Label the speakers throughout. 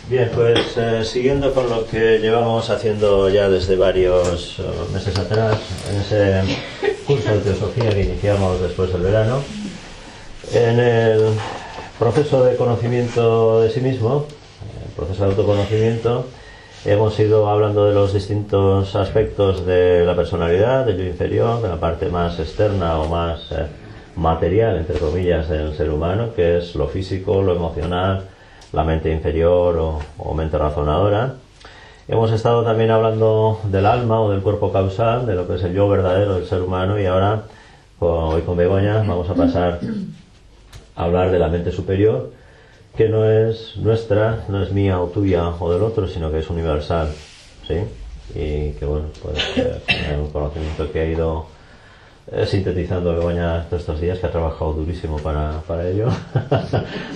Speaker 1: Bien, pues siguiendo con lo que llevamos haciendo ya desde varios meses atrás, en ese curso de teosofía que iniciamos después del verano, en el proceso de conocimiento de sí mismo, el proceso de autoconocimiento, hemos ido hablando de los distintos aspectos de la personalidad, del yo inferior, de la parte más externa o más material, entre comillas, del ser humano, que es lo físico, lo emocional, la mente inferior o mente razonadora. Hemos estado también hablando del alma o del cuerpo causal, de lo que es el yo verdadero del ser humano, y ahora, hoy con Begoña, vamos a pasar a hablar de la mente superior, que no es nuestra, no es mía o tuya o del otro, sino que es universal, ¿sí? Y que bueno, pues es un conocimiento que ha ido sintetizando Begoña todos estos días, que ha trabajado durísimo para ello.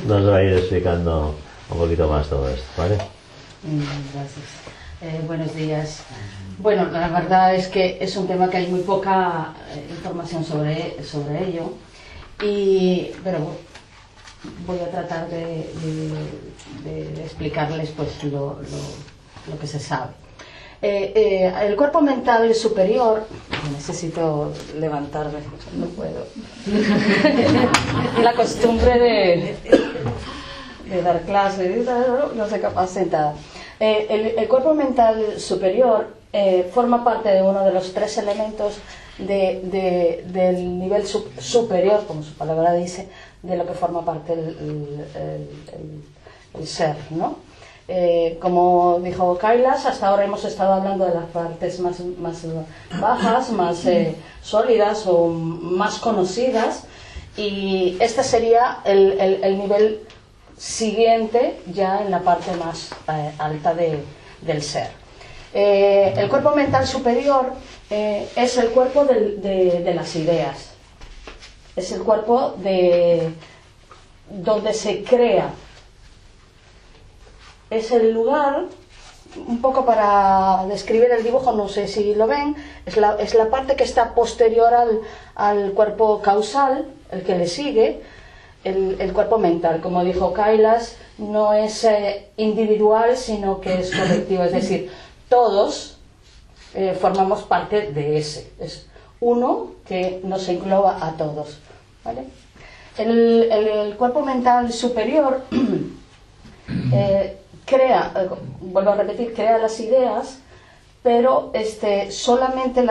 Speaker 1: Nos va a ir explicando un poquito más todo esto, ¿vale?
Speaker 2: Gracias. Buenos días. Bueno, la verdad es que es un tema que hay muy poca información sobre ello, pero voy a tratar de explicarles pues lo que se sabe. El cuerpo mental superior, necesito levantarme, no puedo. La costumbre de dar clases, no sé capaz sentada. El cuerpo mental superior forma parte de uno de los tres elementos del nivel superior, como su palabra dice, de lo que forma parte el ser, ¿no? Como dijo Kailas, hasta ahora hemos estado hablando de las partes más bajas, más sólidas o más conocidas, y este sería el nivel siguiente ya en la parte más alta del ser. El cuerpo mental superior es el cuerpo de las ideas, es el cuerpo donde se crea. Es el lugar, un poco para describir el dibujo, no sé si lo ven, es la parte que está posterior al cuerpo causal, el que le sigue, el cuerpo mental. Como dijo Kailas, no es individual, sino que es colectivo, es decir, todos formamos parte de ese. Es uno que nos engloba a todos, ¿vale? El cuerpo mental superior vuelvo a repetir, crea las ideas, pero solamente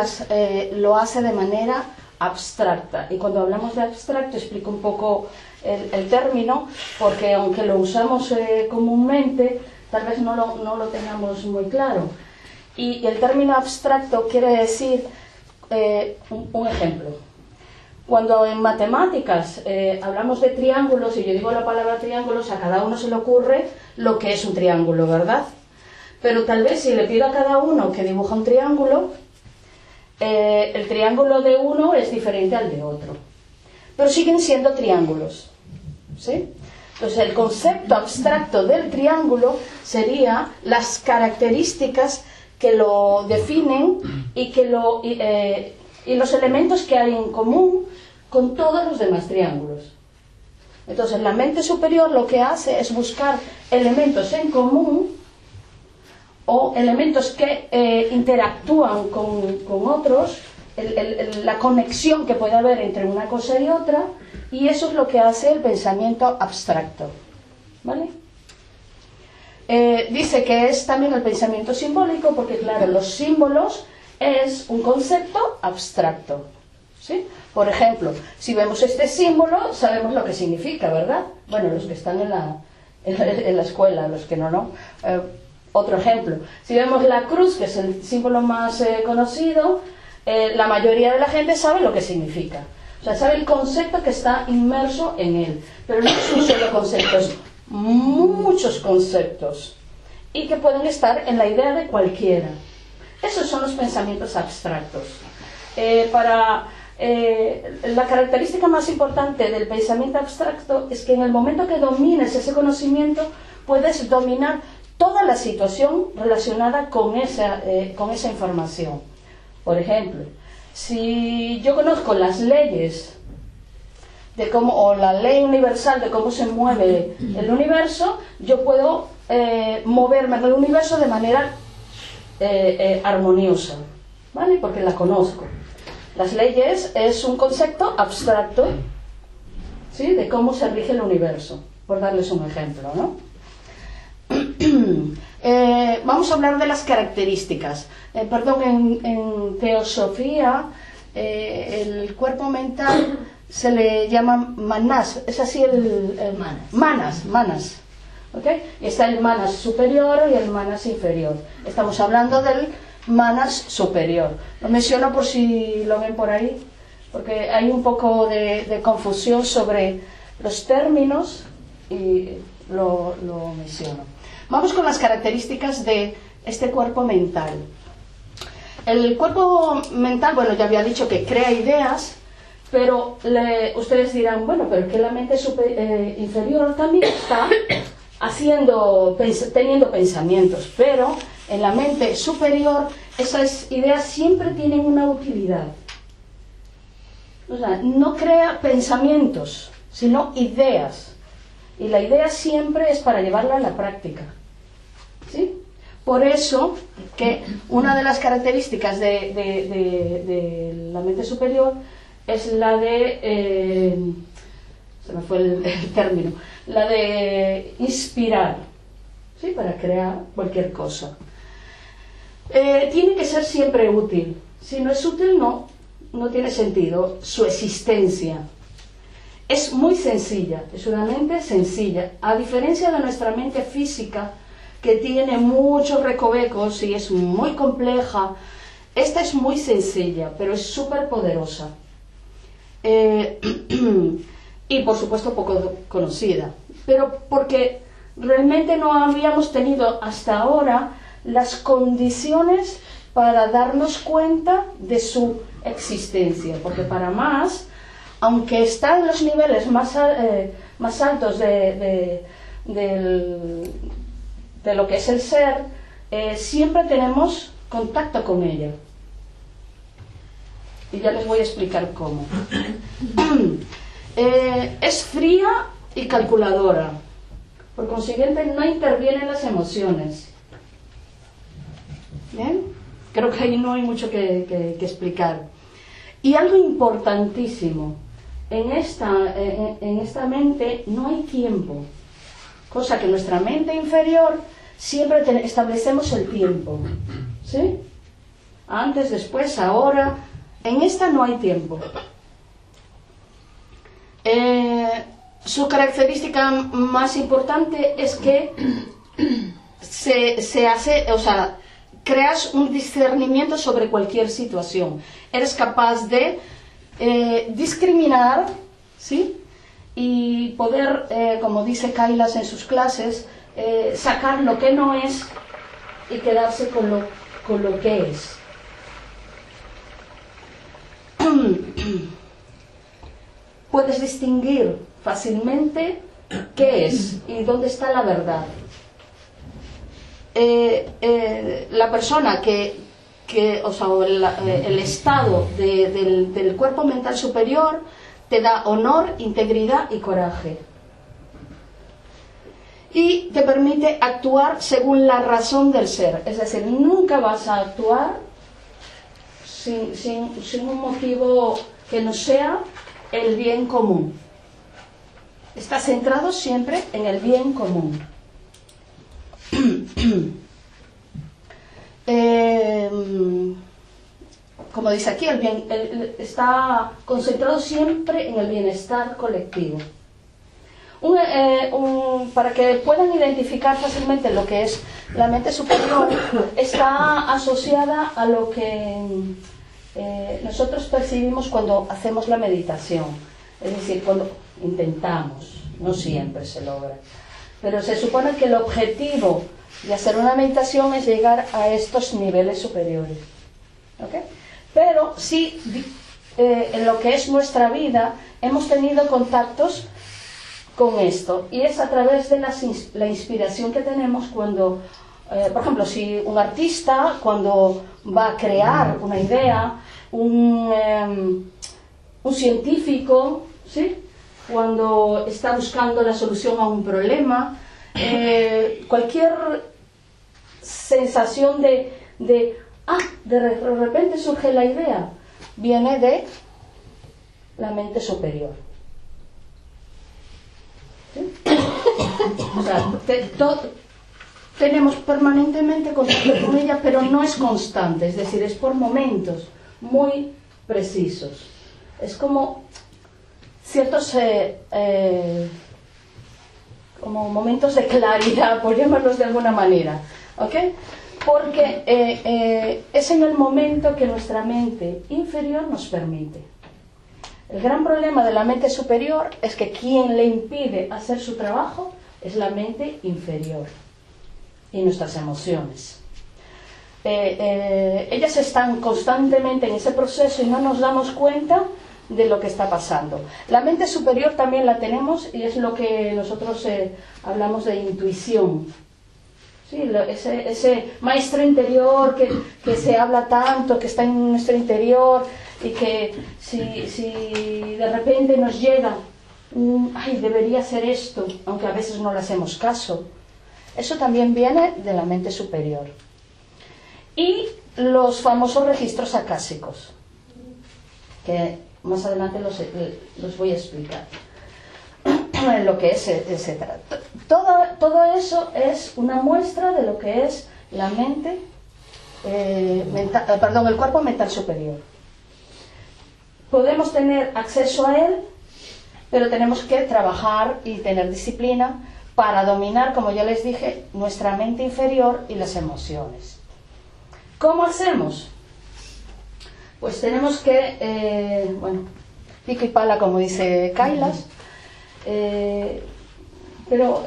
Speaker 2: lo hace de manera abstracta. Y cuando hablamos de abstracto, explico un poco el término, porque aunque lo usamos comúnmente, tal vez no lo tengamos muy claro. Y el término abstracto quiere decir, un ejemplo. Cuando en matemáticas hablamos de triángulos, y yo digo la palabra triángulos, a cada uno se le ocurre lo que es un triángulo, ¿verdad? Pero tal vez si le pido a cada uno que dibuja un triángulo, el triángulo de uno es diferente al de otro. Pero siguen siendo triángulos, ¿sí? Entonces el concepto abstracto del triángulo sería las características que lo definen y los elementos que hay en común con todos los demás triángulos. Entonces la mente superior lo que hace es buscar elementos en común o elementos que interactúan con otros, la conexión que puede haber entre una cosa y otra, y eso es lo que hace el pensamiento abstracto, ¿vale? Dice que es también el pensamiento simbólico, porque claro, los símbolos es un concepto abstracto, ¿sí? Por ejemplo, si vemos este símbolo, sabemos lo que significa, ¿verdad? Bueno, los que están en la escuela, los que no. Otro ejemplo, si vemos la cruz, que es el símbolo más conocido, la mayoría de la gente sabe lo que significa. O sea, sabe el concepto que está inmerso en él. Pero no es un solo concepto, es muchos conceptos. Y que pueden estar en la idea de cualquiera. Esos son los pensamientos abstractos. La característica más importante del pensamiento abstracto es que en el momento que domines ese conocimiento puedes dominar toda la situación relacionada con esa información. Por ejemplo, si yo conozco las leyes o la ley universal de cómo se mueve el universo, yo puedo moverme en el universo de manera armoniosa, ¿vale? Porque la conozco. Las leyes es un concepto abstracto, ¿sí?, de cómo se rige el universo, por darles un ejemplo, ¿no? Vamos a hablar de las características. En teosofía el cuerpo mental se le llama manas, es así manas, ¿ok? Está el manas superior y el manas inferior. Estamos hablando del manas superior. Lo menciono por si lo ven por ahí, porque hay un poco de confusión sobre los términos y lo menciono. Vamos con las características de este cuerpo mental. El cuerpo mental, bueno, ya había dicho que crea ideas, pero ustedes dirán, bueno, pero que la mente inferior también está teniendo pensamientos, pero en la mente superior esas ideas siempre tienen una utilidad. O sea, no crea pensamientos, sino ideas. Y la idea siempre es para llevarla a la práctica, ¿sí? Por eso que una de las características de la mente superior es la de, se me fue el término, la de inspirar, ¿sí?, para crear cualquier cosa. Tiene que ser siempre útil. Si no es útil, no tiene sentido su existencia. Es muy sencilla, es una mente sencilla, a diferencia de nuestra mente física, que tiene muchos recovecos y es muy compleja. Esta es muy sencilla, pero es súper poderosa. Y por supuesto poco conocida, pero porque realmente no habíamos tenido hasta ahora las condiciones para darnos cuenta de su existencia, porque para más, aunque está en los niveles más altos de lo que es el ser, siempre tenemos contacto con ella. Y ya les voy a explicar cómo. Es fría y calculadora. Por consiguiente, no intervienen las emociones. ¿Bien? Creo que ahí no hay mucho que explicar. Y algo importantísimo, en esta mente no hay tiempo. Cosa que en nuestra mente inferior siempre establecemos el tiempo. ¿Sí? Antes, después, ahora. En esta no hay tiempo. Su característica más importante es que creas un discernimiento sobre cualquier situación. Eres capaz de discriminar, ¿sí?, y poder, como dice Kailas en sus clases, sacar lo que no es y quedarse con lo que es. Puedes distinguir fácilmente qué es y dónde está la verdad. La persona el estado del cuerpo mental superior te da honor, integridad y coraje. Y te permite actuar según la razón del ser. Es decir, nunca vas a actuar sin un motivo que no sea el bien común. Está centrado siempre en el bien común. Como dice aquí, está concentrado siempre en el bienestar colectivo. Para que puedan identificar fácilmente lo que es la mente superior, está asociada a lo que nosotros percibimos cuando hacemos la meditación. Es decir, cuando intentamos, no siempre se logra, pero se supone que el objetivo de hacer una meditación es llegar a estos niveles superiores, ¿okay? Pero pero sí, en lo que es nuestra vida, hemos tenido contactos con esto, y es a través de la inspiración que tenemos cuando, por ejemplo, si un artista, cuando va a crear una idea, un científico, ¿sí?, cuando está buscando la solución a un problema, cualquier sensación de repente surge la idea, viene de la mente superior. ¿Sí? O sea, tenemos permanentemente contacto con ella, pero no es constante, es decir, es por momentos muy precisos. Es como ciertos como momentos de claridad, por llamarlos de alguna manera, ¿ok? Porque es en el momento que nuestra mente inferior nos permite. El gran problema de la mente superior es que quien le impide hacer su trabajo es la mente inferior y nuestras emociones. Ellas están constantemente en ese proceso y no nos damos cuenta de lo que está pasando. La mente superior también la tenemos, y es lo que nosotros hablamos de intuición. Sí, ese maestro interior que se habla tanto, que está en nuestro interior, y que si de repente nos llega, ay, debería hacer esto, aunque a veces no le hacemos caso. Eso también viene de la mente superior. Y los famosos registros acásicos, que más adelante los voy a explicar lo que es, etcétera. Todo eso es una muestra de lo que es la mente, el cuerpo mental superior. Podemos tener acceso a él, pero tenemos que trabajar y tener disciplina para dominar, como ya les dije, nuestra mente inferior y las emociones. ¿Cómo hacemos? Pues tenemos que, pico y pala, como dice Kailas, pero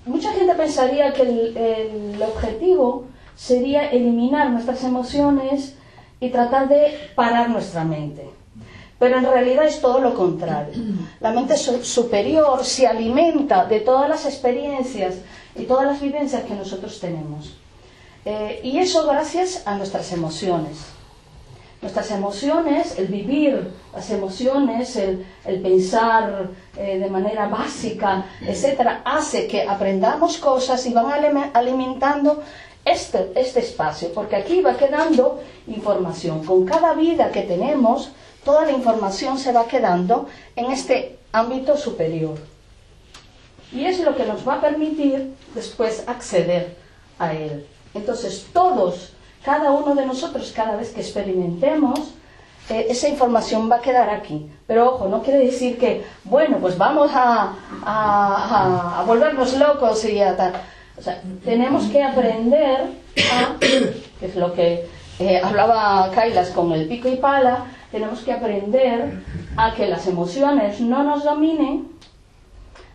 Speaker 2: mucha gente pensaría que el objetivo sería eliminar nuestras emociones y tratar de parar nuestra mente. Pero en realidad es todo lo contrario. La mente superior se alimenta de todas las experiencias y todas las vivencias que nosotros tenemos. Y eso gracias a nuestras emociones. Nuestras emociones, el vivir las emociones, el pensar de manera básica, etcétera, hace que aprendamos cosas y van alimentando este espacio, porque aquí va quedando información. Con cada vida que tenemos, toda la información se va quedando en este ámbito superior. Y es lo que nos va a permitir después acceder a él. Entonces cada uno de nosotros, cada vez que experimentemos, esa información va a quedar aquí. Pero ojo, no quiere decir que, bueno, pues vamos a volvernos locos y a tal. O sea, tenemos que aprender que es lo que hablaba Kailas con el pico y pala, tenemos que aprender a que las emociones no nos dominen,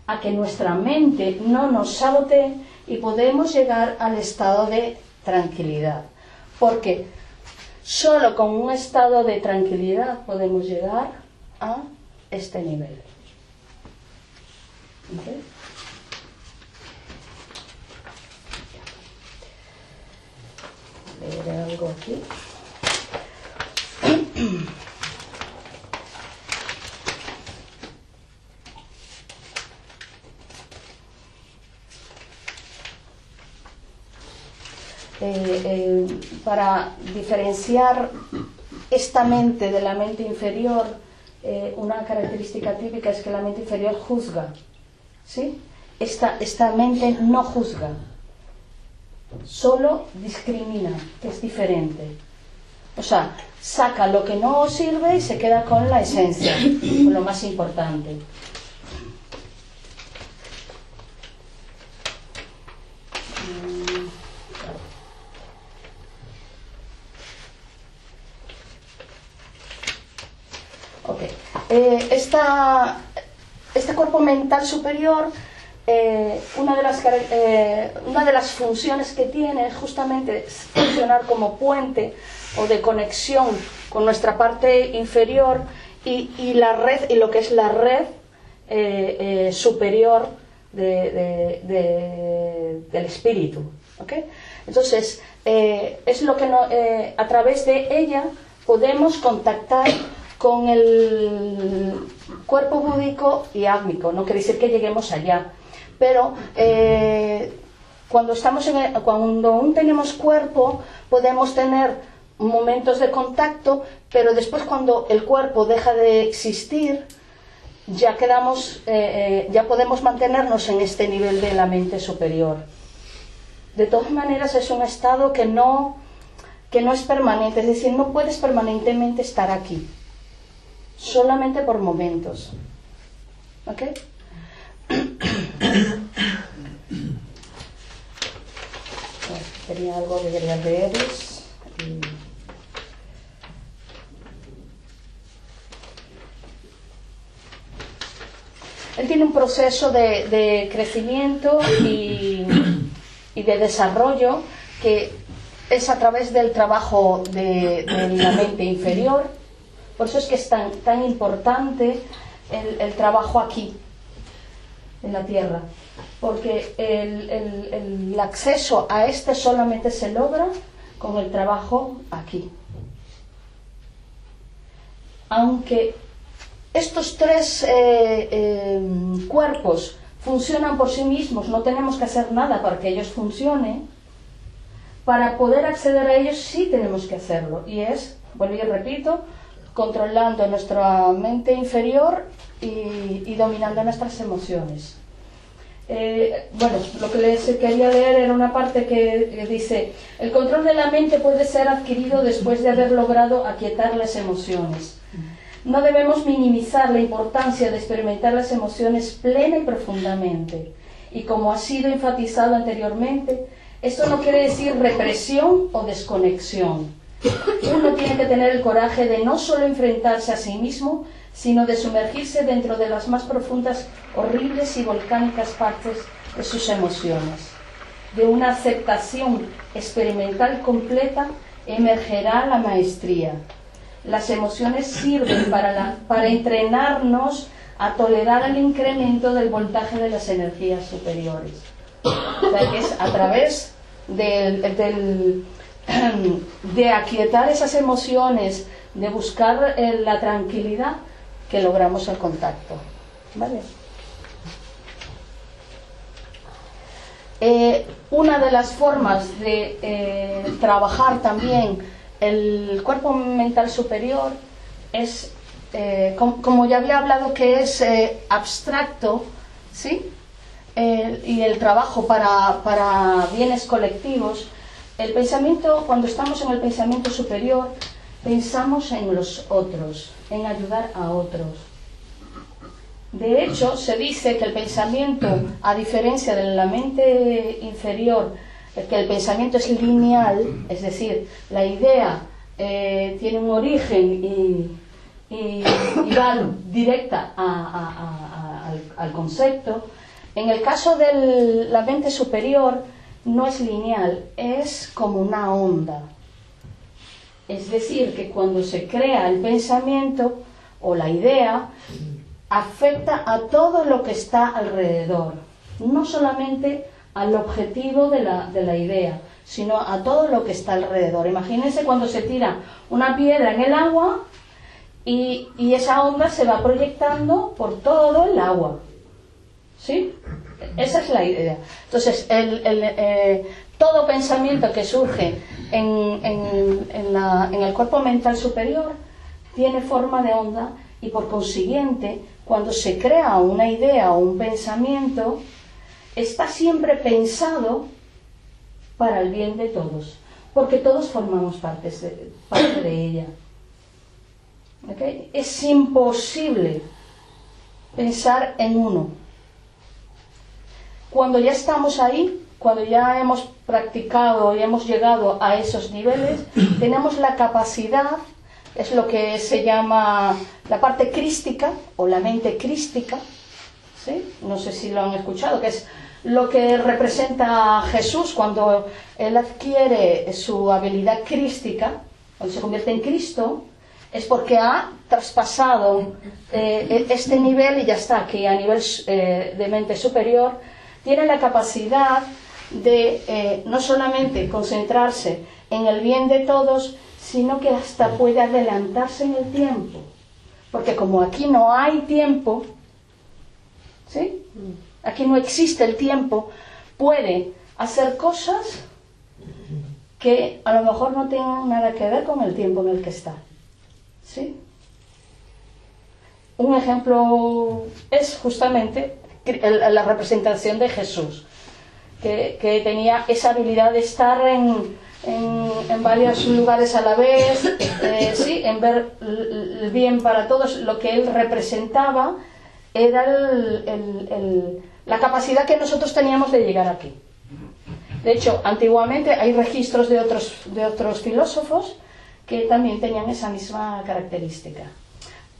Speaker 2: a que nuestra mente no nos sabotee, y podemos llegar al estado de tranquilidad. Porque solo con un estado de tranquilidad podemos llegar a este nivel. ¿Okay? Leer algo aquí. Para diferenciar esta mente de la mente inferior, una característica típica es que la mente inferior juzga, ¿sí? Esta mente no juzga, solo discrimina, que es diferente. O sea, saca lo que no sirve y se queda con la esencia, con lo más importante. Okay. Este cuerpo mental superior, una de las funciones que tiene es justamente funcionar como puente o de conexión con nuestra parte inferior y la red, y lo que es la red superior del espíritu, ¿okay? Entonces es lo que a través de ella podemos contactar con el cuerpo búdico y átmico. No quiere decir que lleguemos allá, pero cuando aún tenemos cuerpo podemos tener momentos de contacto, pero después, cuando el cuerpo deja de existir, ya ya podemos mantenernos en este nivel de la mente superior. De todas maneras, es un estado que no es permanente, es decir, no puedes permanentemente estar aquí, solamente por momentos. ¿Ok? Tenía algo que quería leerles. Él tiene un proceso de crecimiento y de desarrollo que es a través del trabajo de la mente inferior. Por eso es que es tan importante el trabajo aquí, en la Tierra, porque el acceso a este solamente se logra con el trabajo aquí. Aunque estos tres cuerpos funcionan por sí mismos, no tenemos que hacer nada para que ellos funcionen. Para poder acceder a ellos sí tenemos que hacerlo, y vuelvo y repito, controlando nuestra mente inferior y dominando nuestras emociones. Bueno, lo que les quería leer era una parte que dice: el control de la mente puede ser adquirido después de haber logrado aquietar las emociones. No debemos minimizar la importancia de experimentar las emociones plena y profundamente. Y como ha sido enfatizado anteriormente, esto no quiere decir represión o desconexión. Uno tiene que tener el coraje de no solo enfrentarse a sí mismo, sino de sumergirse dentro de las más profundas, horribles y volcánicas partes de sus emociones. De una aceptación experimental completa emergerá la maestría. Las emociones sirven para entrenarnos a tolerar el incremento del voltaje de las energías superiores. O sea, que es a través de aquietar esas emociones, de buscar la tranquilidad, que logramos el contacto. ¿Vale? Una de las formas de trabajar también el cuerpo mental superior es, como ya había hablado, que es abstracto, ¿sí? Y el trabajo para bienes colectivos. El pensamiento, cuando estamos en el pensamiento superior, pensamos en los otros, en ayudar a otros. De hecho, se dice que el pensamiento, a diferencia de la mente inferior, que el pensamiento es lineal, es decir, la idea tiene un origen y va directa al concepto. En el caso de la mente superior no es lineal, es como una onda. Es decir, que cuando se crea el pensamiento o la idea, afecta a todo lo que está alrededor, no solamente al objetivo de la idea, sino a todo lo que está alrededor. Imagínense cuando se tira una piedra en el agua y esa onda se va proyectando por todo el agua. ¿Sí? Esa es la idea. Entonces, todo pensamiento que surge en el cuerpo mental superior tiene forma de onda, y por consiguiente, cuando se crea una idea o un pensamiento, está siempre pensado para el bien de todos, porque todos formamos parte de ella. ¿Okay? Es imposible pensar en uno. Cuando ya estamos ahí, cuando ya hemos practicado y hemos llegado a esos niveles, tenemos la capacidad, es lo que se llama la parte crística o la mente crística, ¿sí? No sé si lo han escuchado, que es lo que representa a Jesús cuando él adquiere su habilidad crística, cuando se convierte en Cristo. es porque ha traspasado este nivel y ya está aquí a nivel de mente superior. Tiene la capacidad de no solamente concentrarse en el bien de todos, sino que hasta puede adelantarse en el tiempo. Porque como aquí no hay tiempo, ¿sí? Aquí no existe el tiempo, puede hacer cosas que a lo mejor no tengan nada que ver con el tiempo en el que está. ¿Sí? Un ejemplo es justamente la representación de Jesús, que tenía esa habilidad de estar en varios lugares a la vez, ¿sí? En ver el bien para todos. Lo que él representaba era la capacidad que nosotros teníamos de llegar aquí. De hecho, antiguamente hay registros de otros filósofos que también tenían esa misma característica.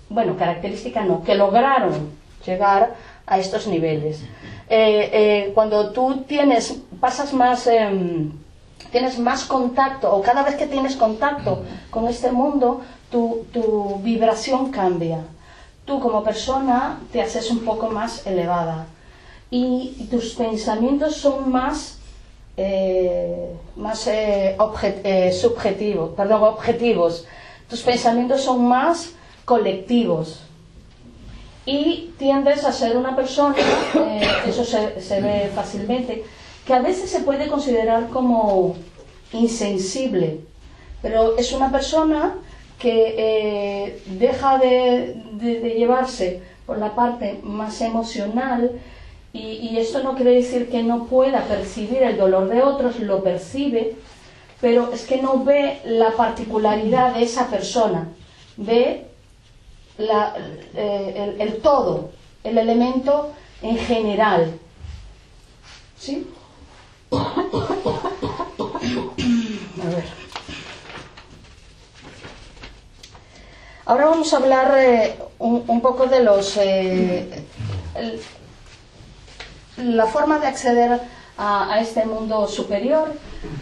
Speaker 2: Bueno, característica no, que lograron llegar a estos niveles. Cuando tú tienes más contacto, o cada vez que tienes contacto con este mundo, tu vibración cambia. Tú como persona te haces un poco más elevada y tus pensamientos son más objetivos. Tus pensamientos son más colectivos y tiendes a ser una persona, eso se ve fácilmente, que a veces se puede considerar como insensible, pero es una persona que deja de llevarse por la parte más emocional, y esto no quiere decir que no pueda percibir el dolor de otros, lo percibe, pero es que no ve la particularidad de esa persona, ve el todo, el elemento en general. ¿Sí? A ver. Ahora vamos a hablar un poco de la forma de acceder a este mundo superior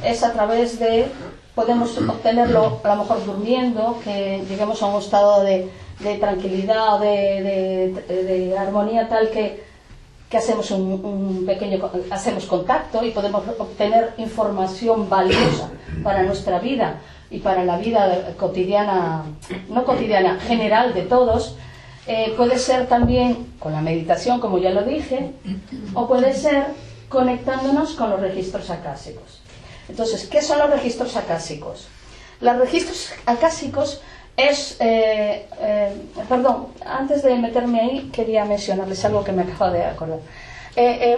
Speaker 2: es a través podemos obtenerlo a lo mejor durmiendo, que lleguemos a un estado de tranquilidad o de armonía tal que hacemos hacemos contacto y podemos obtener información valiosa para nuestra vida y para la vida cotidiana, no cotidiana, general de todos. Puede ser también con la meditación, como ya lo dije, o puede ser conectándonos con los registros acásicos. Entonces, ¿qué son los registros acásicos? Los registros acásicos antes de meterme ahí, quería mencionarles algo que me acabo de acordar.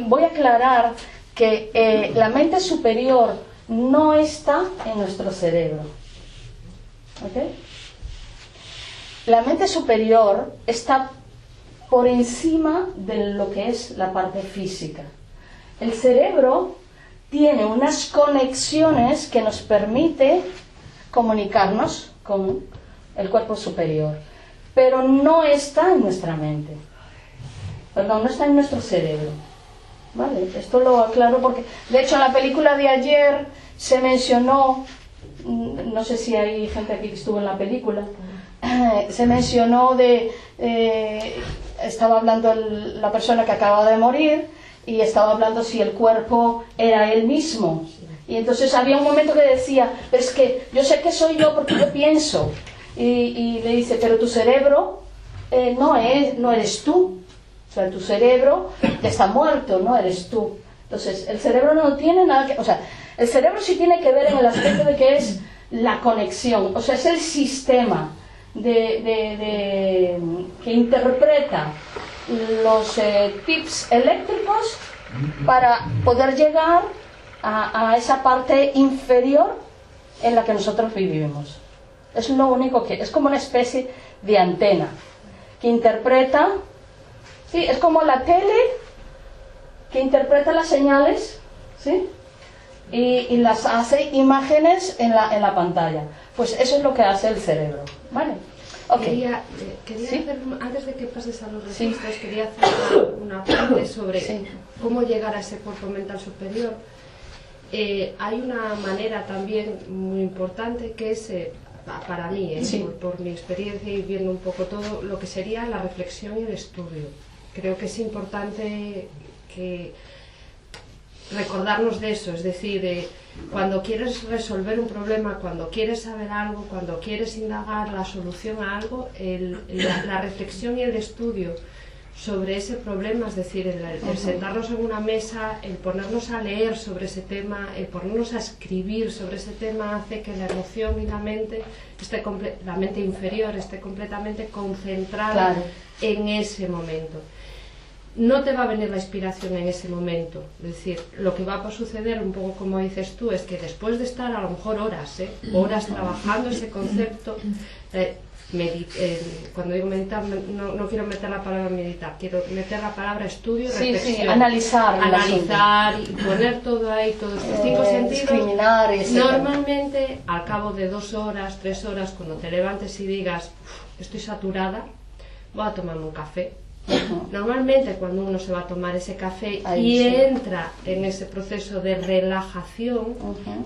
Speaker 2: Voy a aclarar que la mente superior no está en nuestro cerebro. ¿Ok? La mente superior está por encima de lo que es la parte física. El cerebro tiene unas conexiones que nos permite comunicarnos con el cuerpo superior, pero no está en nuestra mente. No está en nuestro cerebro. ¿Vale? Esto lo aclaro porque, de hecho, en la película de ayer se mencionó, no sé si hay gente aquí que estuvo en la película, se mencionó estaba hablando la persona que acaba de morir y estaba hablando si el cuerpo era él mismo. Y entonces había un momento que decía, pero es que yo sé que soy yo porque yo pienso. Y le dice, pero tu cerebro no eres tú. O sea, tu cerebro está muerto, no eres tú. Entonces, el cerebro no tiene nada que... O sea, el cerebro sí tiene que ver en el aspecto de que es la conexión. O sea, es el sistema que interpreta los tips eléctricos para poder llegar a esa parte inferior en la que nosotros vivimos. Es lo único que... Es como una especie de antena que interpreta... Sí, es como la tele que interpreta las señales, ¿sí? Y las hace imágenes en la pantalla. Pues eso es lo que hace el cerebro, ¿vale? Okay.
Speaker 3: Quería
Speaker 2: ¿Sí?
Speaker 3: hacer, antes de que pases a los registros, quería hacer una parte sobre cómo llegar a ese cuerpo mental superior. Hay una manera también muy importante que es para mí,
Speaker 2: Sí.
Speaker 3: por mi experiencia y viendo un poco todo, lo que sería la reflexión y el estudio. Creo que es importante que recordarnos de eso, es decir, cuando quieres resolver un problema, cuando quieres saber algo, cuando quieres indagar la solución a algo, la reflexión y el estudio sobre ese problema, es decir, el sentarnos en una mesa, el ponernos a leer sobre ese tema, el ponernos a escribir sobre ese tema, hace que la emoción y la mente inferior esté completamente concentrada en ese momento. No te va a venir la inspiración en ese momento, es decir, lo que va a suceder, un poco como dices tú, es que después de estar a lo mejor horas trabajando ese concepto, cuando digo meditar, no quiero meter la palabra meditar, quiero meter la palabra estudio y reflexión.
Speaker 2: Sí, analizar
Speaker 3: y poner todo ahí, todos tus 5 sentidos. Normalmente, al cabo de 2 horas, 3 horas, cuando te levantes y digas, estoy saturada, voy a tomarme un café. Normalmente cuando uno se va a tomar ese café entra en ese proceso de relajación,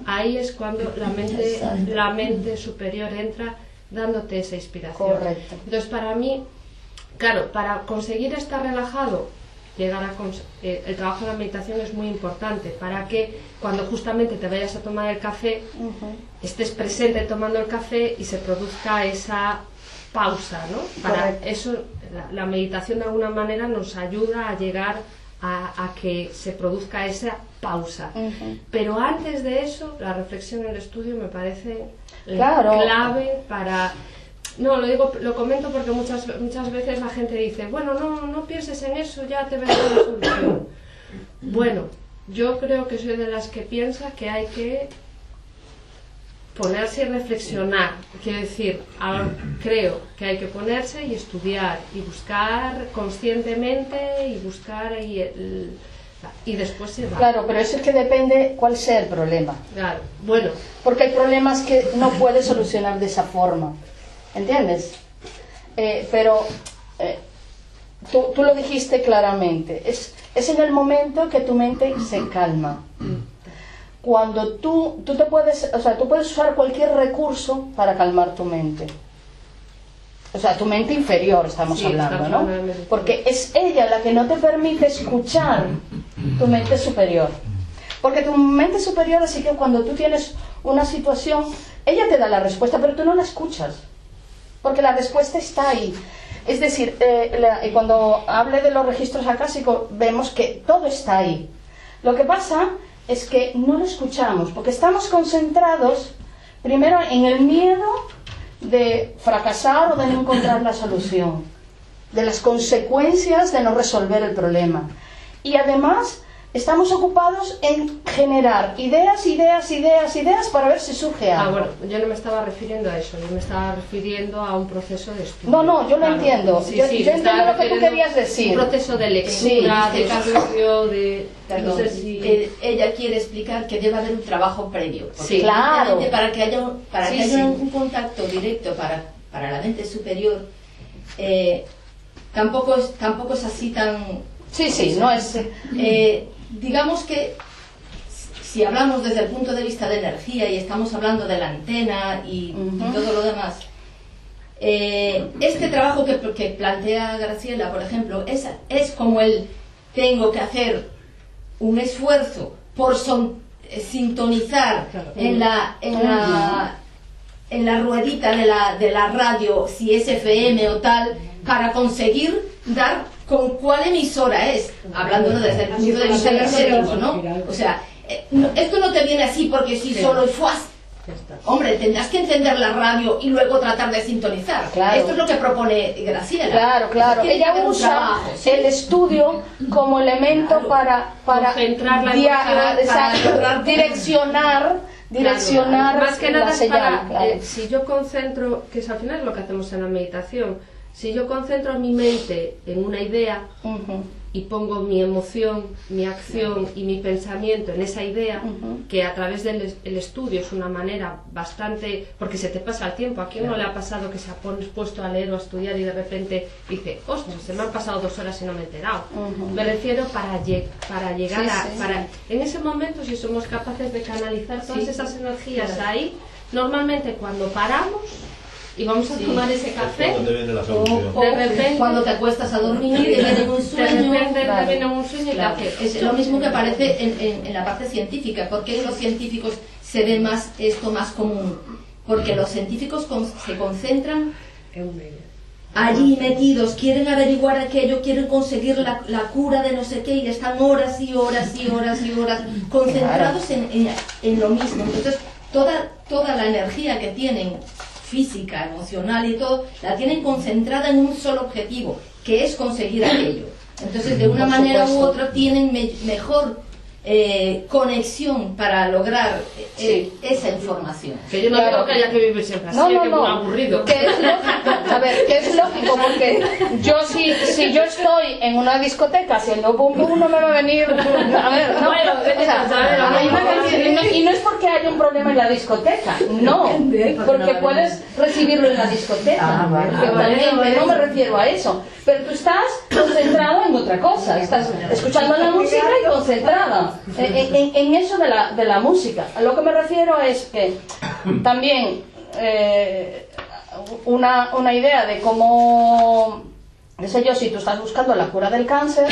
Speaker 3: ahí es cuando la mente superior entra dándote esa inspiración.
Speaker 2: Correcto.
Speaker 3: Entonces para mí, claro, para conseguir estar relajado, el trabajo de la meditación es muy importante para que cuando justamente te vayas a tomar el café, estés presente tomando el café y se produzca esa pausa, ¿no? Para eso la meditación de alguna manera nos ayuda a llegar a que se produzca esa pausa. Pero antes de eso, la reflexión y el estudio me parece clave para... No, lo comento porque muchas veces la gente dice, bueno, no pienses en eso, ya te vendrá la solución. Bueno, yo creo que soy de las que piensa que hay que ponerse y reflexionar, quiero decir, creo que hay que ponerse y estudiar y buscar conscientemente y buscar y después se va.
Speaker 2: Claro, pero eso es que depende cuál sea el problema.
Speaker 3: Claro, bueno.
Speaker 2: Porque hay problemas que no puedes solucionar de esa forma, ¿entiendes? Pero tú lo dijiste claramente, es en el momento que tu mente se calma. Cuando tú puedes usar cualquier recurso para calmar tu mente. O sea, tu mente inferior estamos hablando, ¿no? Porque es ella la que no te permite escuchar tu mente superior. Porque tu mente superior, así que cuando tú tienes una situación, ella te da la respuesta, pero tú no la escuchas. Porque la respuesta está ahí. Es decir, cuando hable de los registros acásicos, vemos que todo está ahí. Lo que pasa es que no lo escuchamos, porque estamos concentrados primero en el miedo de fracasar o de no encontrar la solución, de las consecuencias de no resolver el problema. Y además estamos ocupados en generar ideas para ver si surge algo.
Speaker 3: Bueno, yo no me estaba refiriendo a eso, yo me estaba refiriendo a un proceso de estudio.
Speaker 2: No, yo lo entiendo. Yo entiendo lo que tú querías decir.
Speaker 3: Un proceso de lectura, de estudio,
Speaker 4: no sé si ella quiere explicar que debe haber un trabajo previo.
Speaker 2: Sí, claro.
Speaker 4: Para que haya un contacto directo para la mente superior, tampoco es así tan...
Speaker 2: Sí, no es...
Speaker 4: digamos que si hablamos desde el punto de vista de energía y estamos hablando de la antena y todo lo demás, este trabajo que plantea Graciela, por ejemplo, es como el tengo que hacer un esfuerzo por sintonizar en la ruedita de la radio, si es FM o tal, para conseguir dar con cuál emisora es, hablando desde el punto de vista energético, ¿no? O sea, esto no te viene así porque si solo y fuas. Hombre, tendrás que encender la radio y luego tratar de sintonizar. Claro. Esto es lo que propone Graciela.
Speaker 2: Claro. Ella usa el estudio como elemento para direccionar
Speaker 3: más que nada
Speaker 2: la señal.
Speaker 3: Si yo concentro, que es al final lo que hacemos en la meditación, si yo concentro mi mente en una idea y pongo mi emoción, mi acción y mi pensamiento en esa idea, que a través del estudio es una manera bastante... porque se te pasa el tiempo. ¿A quién no le ha pasado que se ha puesto a leer o a estudiar y de repente dice, ostras, se me han pasado 2 horas y no me he enterado? Me refiero para llegar en ese momento, si somos capaces de canalizar todas esas energías ahí, normalmente cuando paramos y vamos a tomar ese café,
Speaker 1: cuando te viene la solución.
Speaker 3: de repente,
Speaker 4: cuando te acuestas a dormir, te viene un sueño.
Speaker 3: de repente te viene un sueño y
Speaker 4: Claro,
Speaker 3: te hace...
Speaker 4: es lo mismo que aparece en la parte científica. ¿Por qué en los científicos se ve más esto más común? Porque los científicos se concentran allí metidos, quieren averiguar aquello, quieren conseguir la cura de no sé qué, y están horas y horas y horas y horas concentrados en lo mismo. Entonces, toda la energía que tienen, física, emocional y todo, la tienen concentrada en un solo objetivo, que es conseguir aquello. Entonces, de una manera u otra, tienen mejor conexión para lograr esa información.
Speaker 3: Que yo no digo que haya que vivir siempre así, que es muy aburrido.
Speaker 2: Que es lógico, a ver, que es lógico, porque yo si yo estoy en una discoteca haciendo bum bum, no me va a venir, a ver, no,
Speaker 3: Bueno,
Speaker 2: o sea, y no es porque haya un problema en la discoteca, no, porque puedes recibirlo en la discoteca, que no me refiero a eso, pero tú estás concentrado en otra cosa, estás escuchando la música y concentrada en eso de la música. A lo que me refiero es que también una idea de cómo, no sé yo, si tú estás buscando la cura del cáncer,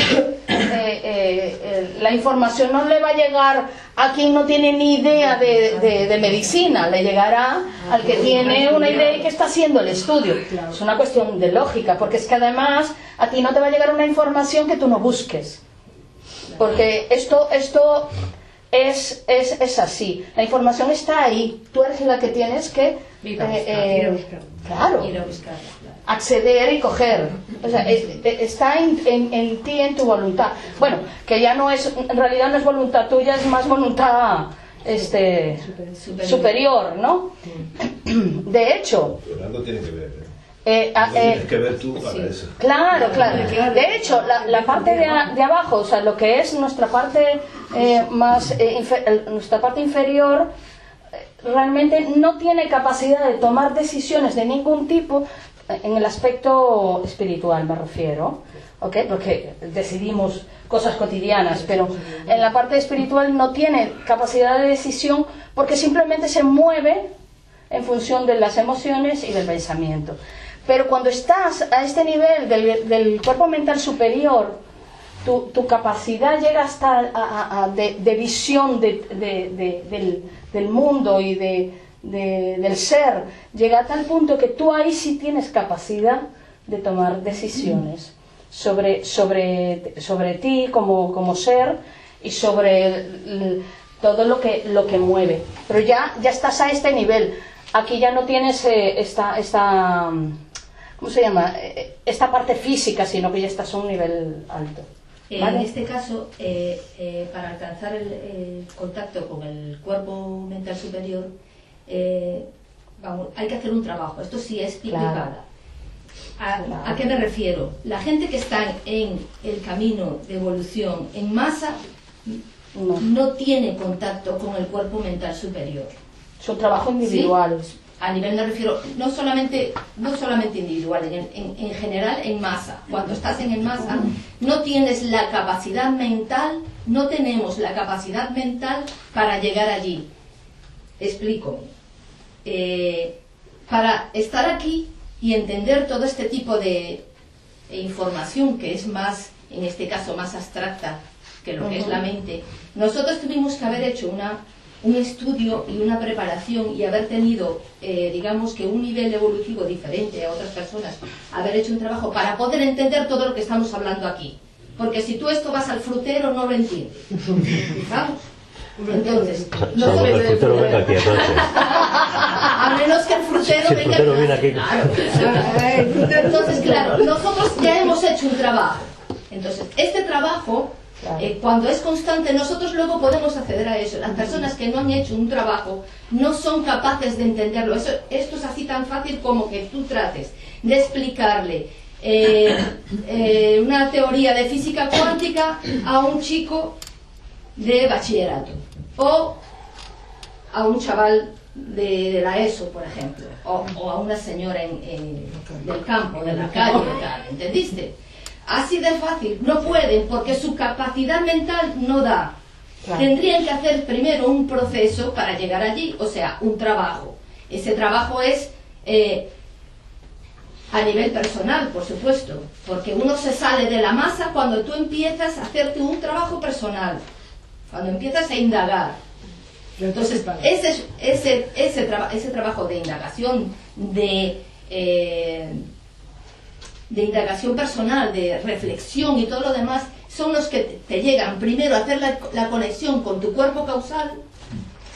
Speaker 2: la información no le va a llegar a quien no tiene ni idea de medicina, le llegará al que tiene una idea y que está haciendo el estudio. Es una cuestión de lógica, porque es que además a ti no te va a llegar una información que tú no busques, porque esto es así, la información está ahí, tú eres la que tienes que claro, acceder y coger, o sea, está en ti, en tu voluntad. Bueno, que ya no es, en realidad no es voluntad tuya, es más voluntad superior, ¿no? De hecho,
Speaker 5: Fernando tiene que ver,
Speaker 2: tienes
Speaker 5: que ver tú para eso.
Speaker 2: Claro. De hecho, la parte de abajo, o sea, lo que es nuestra parte nuestra parte inferior, realmente no tiene capacidad de tomar decisiones de ningún tipo en el aspecto espiritual, me refiero, ¿ok? Porque decidimos cosas cotidianas, pero en la parte espiritual no tiene capacidad de decisión porque simplemente se mueve en función de las emociones y del pensamiento. Pero cuando estás a este nivel del cuerpo mental superior, tu capacidad llega hasta de visión del mundo y del ser, llega a tal punto que tú ahí sí tienes capacidad de tomar decisiones sobre ti como ser y sobre todo lo que mueve. Pero ya estás a este nivel. Aquí ya no tienes esta ¿cómo se llama? Esta parte física, sino que ya estás a un nivel alto. ¿Vale?
Speaker 4: En este caso, para alcanzar el contacto con el cuerpo mental superior, hay que hacer un trabajo. Esto sí es equivocada. ¿A qué me refiero? La gente que está en el camino de evolución en masa no tiene contacto con el cuerpo mental superior.
Speaker 2: Es un trabajo individual.
Speaker 4: ¿Sí? A nivel, me refiero, no solamente individual, en general en masa. Cuando estás en masa, no tienes la capacidad mental, no tenemos la capacidad mental para llegar allí. Explico. Para estar aquí y entender todo este tipo de información que es más, en este caso, más abstracta que lo que es la mente, nosotros tuvimos que haber hecho un estudio y una preparación y haber tenido, digamos que un nivel evolutivo diferente a otras personas, haber hecho un trabajo para poder entender todo lo que estamos hablando aquí. Porque si tú esto vas al frutero, no lo entiendes. ¿Vamos? Entonces,
Speaker 1: Salvo que el frutero venga aquí, entonces.
Speaker 4: A menos que el frutero
Speaker 1: Si el frutero viene aquí.
Speaker 4: Claro. Entonces, claro, nosotros ya hemos hecho un trabajo. Entonces, este trabajo, cuando es constante, nosotros luego podemos acceder a eso. Las personas que no han hecho un trabajo no son capaces de entenderlo. Esto es así tan fácil como que tú trates de explicarle una teoría de física cuántica a un chico de bachillerato o a un chaval de la ESO, por ejemplo, o a una señora del campo, de la calle, tal, ¿entendiste? Así de fácil, no pueden porque su capacidad mental no da. Claro. Tendrían que hacer primero un proceso para llegar allí, o sea, un trabajo. Ese trabajo es a nivel personal, por supuesto, porque uno se sale de la masa cuando tú empiezas a hacerte un trabajo personal, cuando empiezas a indagar. Entonces, ese trabajo de indagación, de indagación personal, de reflexión y todo lo demás, son los que te llegan primero a hacer la conexión con tu cuerpo causal,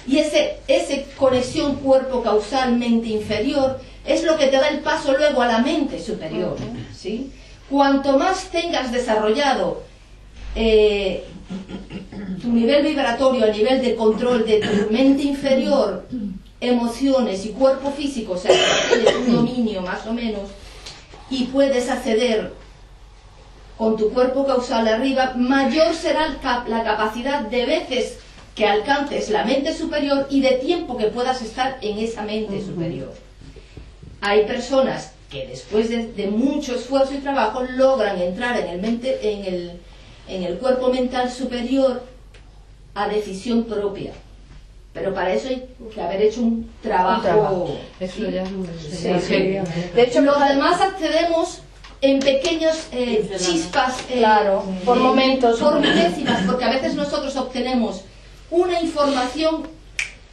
Speaker 4: y ese conexión cuerpo causal mente inferior es lo que te da el paso luego a la mente superior, ¿sí? Cuanto más tengas desarrollado tu nivel vibratorio, a nivel de control de tu mente inferior, emociones y cuerpo físico, o sea, tienes un dominio más o menos, y puedes acceder con tu cuerpo causal arriba, mayor será la capacidad de veces que alcances la mente superior y de tiempo que puedas estar en esa mente superior. Hay personas que después de mucho esfuerzo y trabajo logran entrar en el cuerpo mental superior a decisión propia, pero para eso hay que haber hecho un trabajo.
Speaker 3: Eso ya es muy...
Speaker 4: De hecho, los demás accedemos en pequeños chispas,
Speaker 2: claro, por momentos,
Speaker 4: por milésimas, porque a veces nosotros obtenemos una información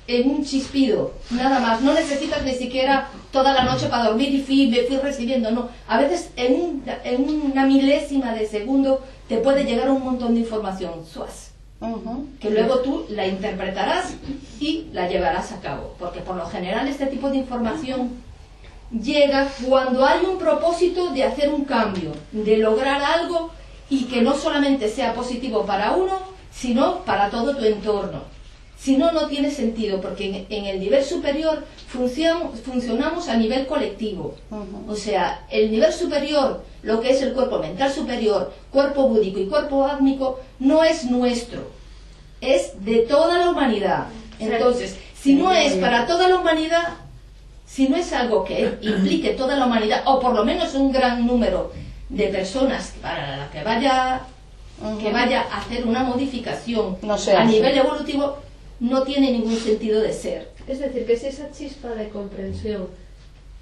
Speaker 4: en un chispido, nada más. No necesitas ni siquiera toda la noche para dormir y me fui recibiendo, no. A veces en una milésima de segundo te puede llegar un montón de información, suaz, que luego tú la interpretarás y la llevarás a cabo, porque por lo general este tipo de información llega cuando hay un propósito de hacer un cambio, de lograr algo, y que no solamente sea positivo para uno, sino para todo tu entorno. Si no, no tiene sentido, porque en el nivel superior funcionamos a nivel colectivo. O sea, el nivel superior, lo que es el cuerpo mental superior, cuerpo búdico y cuerpo átmico, no es nuestro, es de toda la humanidad. Entonces, si no es para toda la humanidad, si no es algo que implique toda la humanidad, o por lo menos un gran número de personas para la que vaya a hacer una modificación a nivel evolutivo, no tiene ningún sentido de ser.
Speaker 3: Es decir, que si esa chispa de comprensión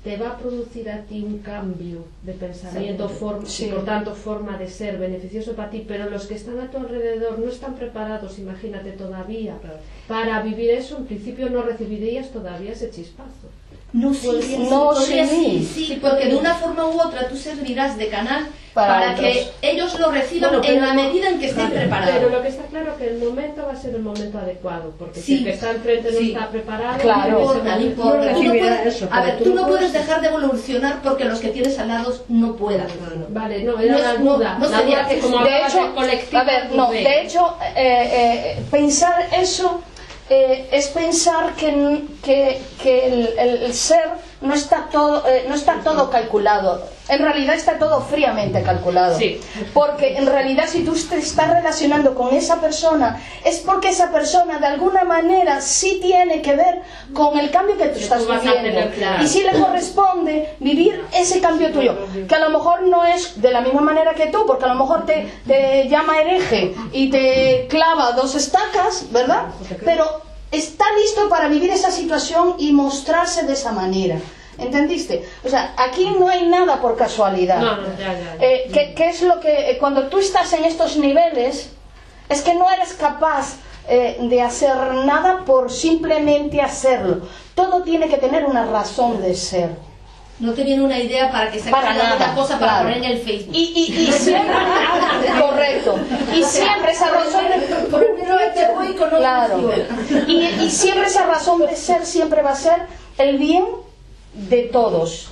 Speaker 3: te va a producir a ti un cambio de pensamiento, y por tanto forma de ser beneficioso para ti, pero los que están a tu alrededor no están preparados, imagínate, todavía para vivir eso, en principio no recibirías todavía ese chispazo.
Speaker 4: No, sí, porque de una forma u otra tú servirás de canal para que ellos lo reciban en la medida en que estén preparados.
Speaker 3: Pero lo que está claro es que el momento va a ser el momento adecuado, porque si el que está enfrente no está preparado,
Speaker 4: no importa. Tú no puedes dejar de evolucionar porque los que tienes al lado no puedan.
Speaker 3: Vale, no, era la duda.
Speaker 4: No sería
Speaker 3: que como
Speaker 2: de hecho,
Speaker 3: colectivo.
Speaker 2: A ver, no, de hecho, pensar eso es pensar que el ser no está todo calculado. En realidad está todo fríamente calculado.
Speaker 3: Sí.
Speaker 2: Porque en realidad si tú te estás relacionando con esa persona, es porque esa persona de alguna manera sí tiene que ver con el cambio que tú estás viviendo. Y sí le corresponde vivir ese cambio tuyo. Que a lo mejor no es de la misma manera que tú, porque a lo mejor te llama hereje y te clava 2 estacas, ¿verdad? Pero está listo para vivir esa situación y mostrarse de esa manera. ¿Entendiste? O sea, aquí no hay nada por casualidad. ¿Qué es lo que cuando tú estás en estos niveles es que no eres capaz de hacer nada por simplemente hacerlo? Todo tiene que tener una razón de ser.
Speaker 4: No te viene una idea para que saques una cosa para poner en el Facebook.
Speaker 2: Y siempre, correcto. Y siempre esa razón y siempre esa razón de ser siempre va a ser el bien de todos.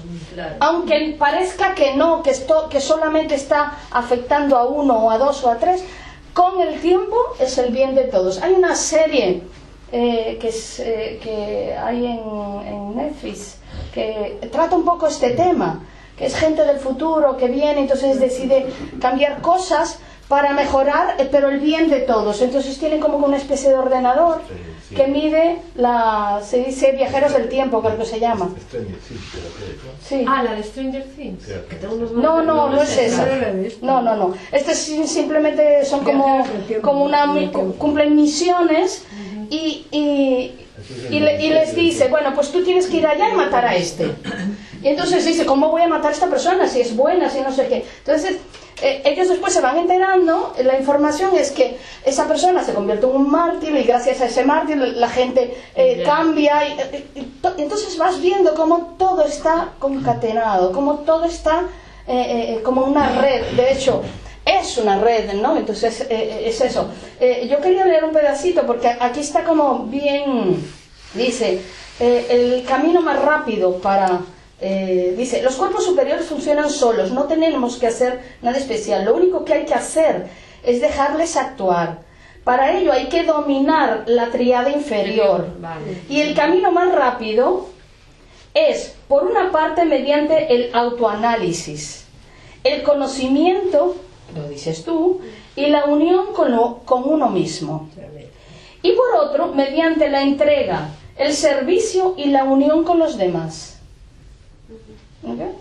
Speaker 2: Aunque parezca que no, que solamente está afectando a uno o a 2 o a 3, con el tiempo es el bien de todos. Hay una serie que hay en Netflix que trata un poco este tema, que es gente del futuro que viene, entonces decide cambiar cosas para mejorar, pero el bien de todos. Entonces tienen como una especie de ordenador que mide se dice viajeros del tiempo, creo que se llama.
Speaker 3: Sí. Ah, la de Stranger Things.
Speaker 2: No es esa. No. Este simplemente son cumplen misiones y les dice, bueno, pues tú tienes que ir allá y matar a este. Y entonces dice, ¿cómo voy a matar a esta persona si es buena, si no sé qué? Entonces ellos después se van enterando, la información es que esa persona se convierte en un mártir y gracias a ese mártir la gente cambia. Entonces vas viendo cómo todo está concatenado, cómo todo está como una red. De hecho, es una red, ¿no? Entonces es eso. Yo quería leer un pedacito porque aquí está como bien, dice, el camino más rápido para... dice, los cuerpos superiores funcionan solos, no tenemos que hacer nada especial, lo único que hay que hacer es dejarles actuar. Para ello hay que dominar la tríada inferior. Y el camino más rápido es, por una parte, mediante el autoanálisis, el conocimiento, lo dices tú, y la unión con uno mismo. Y por otro, mediante la entrega, el servicio y la unión con los demás. ¿Okay?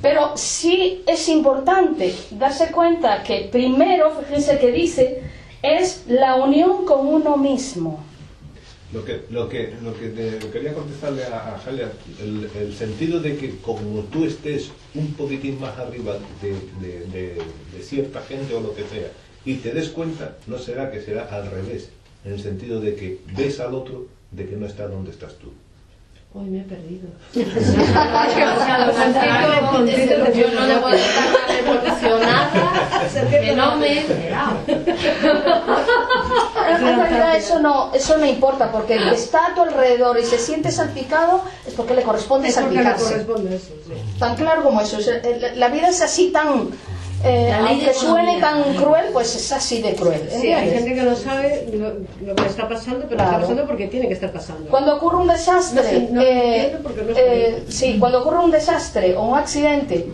Speaker 2: Pero sí es importante darse cuenta que primero, fíjense que dice, es la unión con uno mismo.
Speaker 5: Lo que quería contestarle a Jalia, el sentido de que como tú estés un poquitín más arriba de cierta gente o lo que sea, y te des cuenta, no será que será al revés, en el sentido de que ves al otro de que no está donde estás tú.
Speaker 3: Hoy me he perdido.
Speaker 4: Yo no le voy a estar evolucionada, que no me he enterado.
Speaker 2: En realidad eso no importa, porque el que está a tu alrededor y se siente salpicado es porque le corresponde salpicarse. Tan claro como eso. La vida es así tan... aunque suene tan cruel, pues es así de cruel.
Speaker 6: Sí, hay gente que no sabe lo que está pasando, pero está pasando porque tiene que estar pasando.
Speaker 2: Cuando ocurre un desastre, cuando ocurre un desastre o un accidente,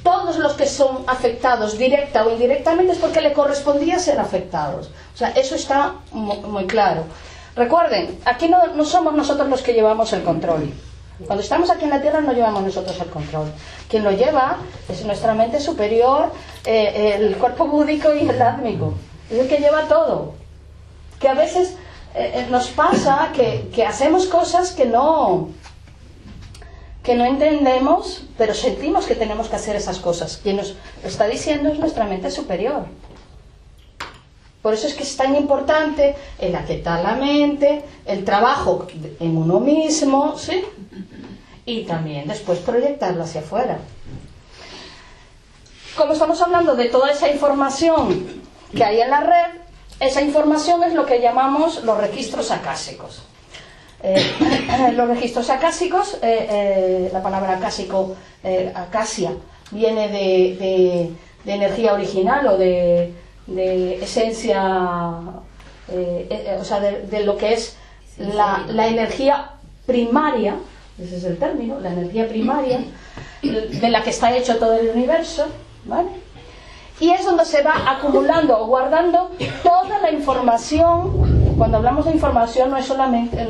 Speaker 2: todos los que son afectados directa o indirectamente es porque le correspondía ser afectados. O sea, eso está muy claro. Recuerden, aquí no somos nosotros los que llevamos el control. Cuando estamos aquí en la Tierra no llevamos nosotros el control. Quien lo lleva es nuestra mente superior, el cuerpo búdico y el átmico. Es el que lleva todo. Que a veces nos pasa que hacemos cosas que no entendemos, pero sentimos que tenemos que hacer esas cosas. Quien nos lo está diciendo es nuestra mente superior. Por eso es que es tan importante el aquietar la mente, el trabajo en uno mismo, ¿sí? Y también después proyectarlo hacia afuera. Como estamos hablando de toda esa información que hay en la red, esa información es lo que llamamos los registros acásicos. Los registros acásicos, la palabra acásico, acasia, viene de energía original o de esencia, o sea, de lo que es la energía primaria, ese es el término, la energía primaria, de la que está hecho todo el universo, ¿vale? Y es donde se va acumulando o guardando toda la información. Cuando hablamos de información no es solamente,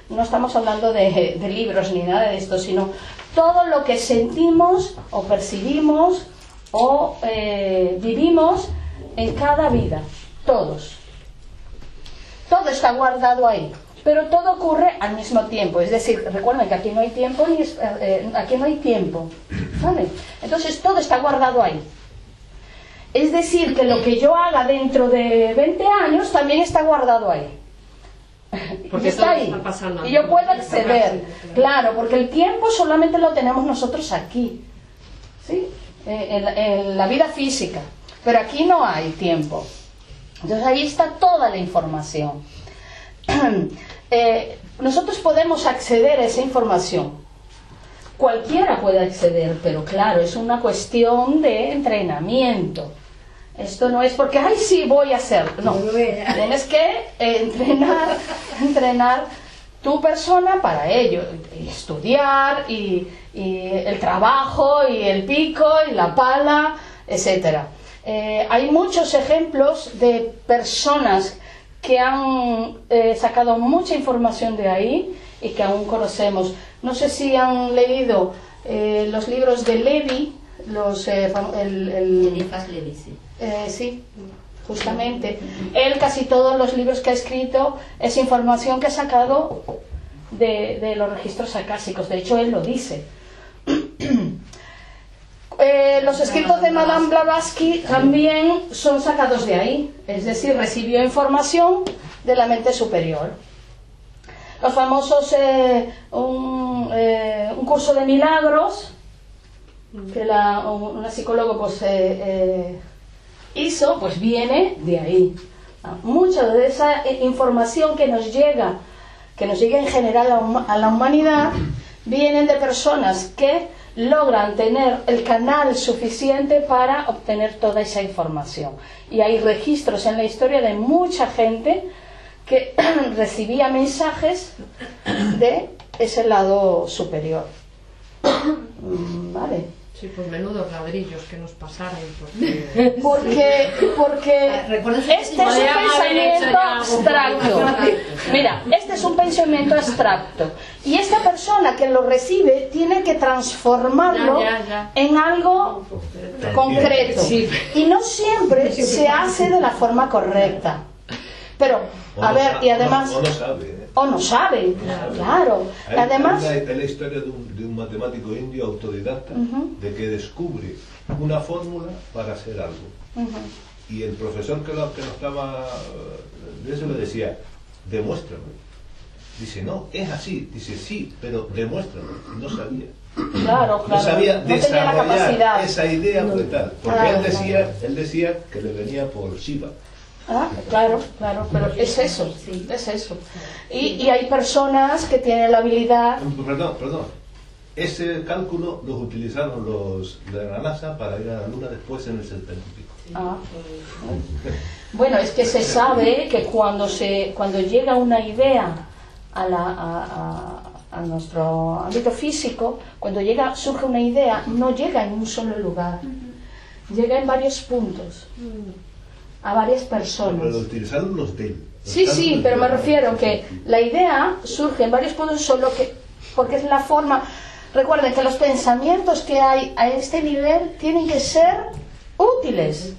Speaker 2: no estamos hablando de libros ni nada de esto, sino todo lo que sentimos o percibimos o vivimos en cada vida, todos. Todo está guardado ahí, pero todo ocurre al mismo tiempo. Es decir, recuerden que aquí no hay tiempo, aquí no hay tiempo, ¿vale? Entonces todo está guardado ahí. Es decir, que lo que yo haga dentro de 20 años también está guardado ahí. Porque está ahí.
Speaker 3: Está pasando,
Speaker 2: y yo puedo acceder. Claro, porque el tiempo solamente lo tenemos nosotros aquí, ¿sí? En la vida física. Pero aquí no hay tiempo. Entonces ahí está toda la información. Nosotros podemos acceder a esa información. Cualquiera puede acceder, pero claro, es una cuestión de entrenamiento. Esto no es porque, ay, sí, voy a hacerlo. No, tienes que entrenar tu persona para ello. Y estudiar, y el trabajo, y el pico, y la pala, etcétera. Hay muchos ejemplos de personas que han sacado mucha información de ahí y que aún conocemos. No sé si han leído los libros de Levi, Eliphas
Speaker 4: Levi, sí.
Speaker 2: Sí, justamente. Él, casi todos los libros que ha escrito es información que ha sacado de los registros acásicos. De hecho, él lo dice. Los escritos de Madame Blavatsky también son sacados de ahí, es decir, recibió información de la mente superior. Los famosos un curso de milagros que una psicóloga pues hizo, pues viene de ahí. Mucha de esa información que nos llega en general a la humanidad, vienen de personas que logran tener el canal suficiente para obtener toda esa información. Y hay registros en la historia de mucha gente que recibía mensajes de ese lado superior. Vale.
Speaker 3: Sí, pues menudos ladrillos que nos pasaron.
Speaker 2: Porque este es un pensamiento abstracto. Mira, este es un pensamiento abstracto. Y esta persona que lo recibe tiene que transformarlo en algo concreto. Y no siempre se hace de la forma correcta. Pero, a ver, y además... O no sabe, claro. Además...
Speaker 5: Es la historia de un matemático indio autodidacta, de que descubre una fórmula para hacer algo. Y el profesor que nos estaba... de eso le decía, demuéstrame. Dice, no, es así. Dice, sí, pero demuéstrame. No sabía.
Speaker 2: Claro.
Speaker 5: No sabía
Speaker 2: no tenía la capacidad.
Speaker 5: esa idea brutal. Porque él decía que le venía por Shiva.
Speaker 2: Claro, pero es eso, es eso. Y hay personas que tienen la habilidad...
Speaker 5: Perdón. Ese cálculo los utilizaron los de la NASA para ir a la Luna después en el 70 y pico.
Speaker 2: Bueno, es que se sabe que cuando llega una idea a nuestro ámbito físico, cuando surge una idea, no llega en un solo lugar, llega en varios puntos, a varias personas.
Speaker 5: Pero lo utilizaron los de él.
Speaker 2: Sí, pero me refiero que la idea surge en varios puntos, porque es la forma. Recuerden que los pensamientos que hay a este nivel tienen que ser útiles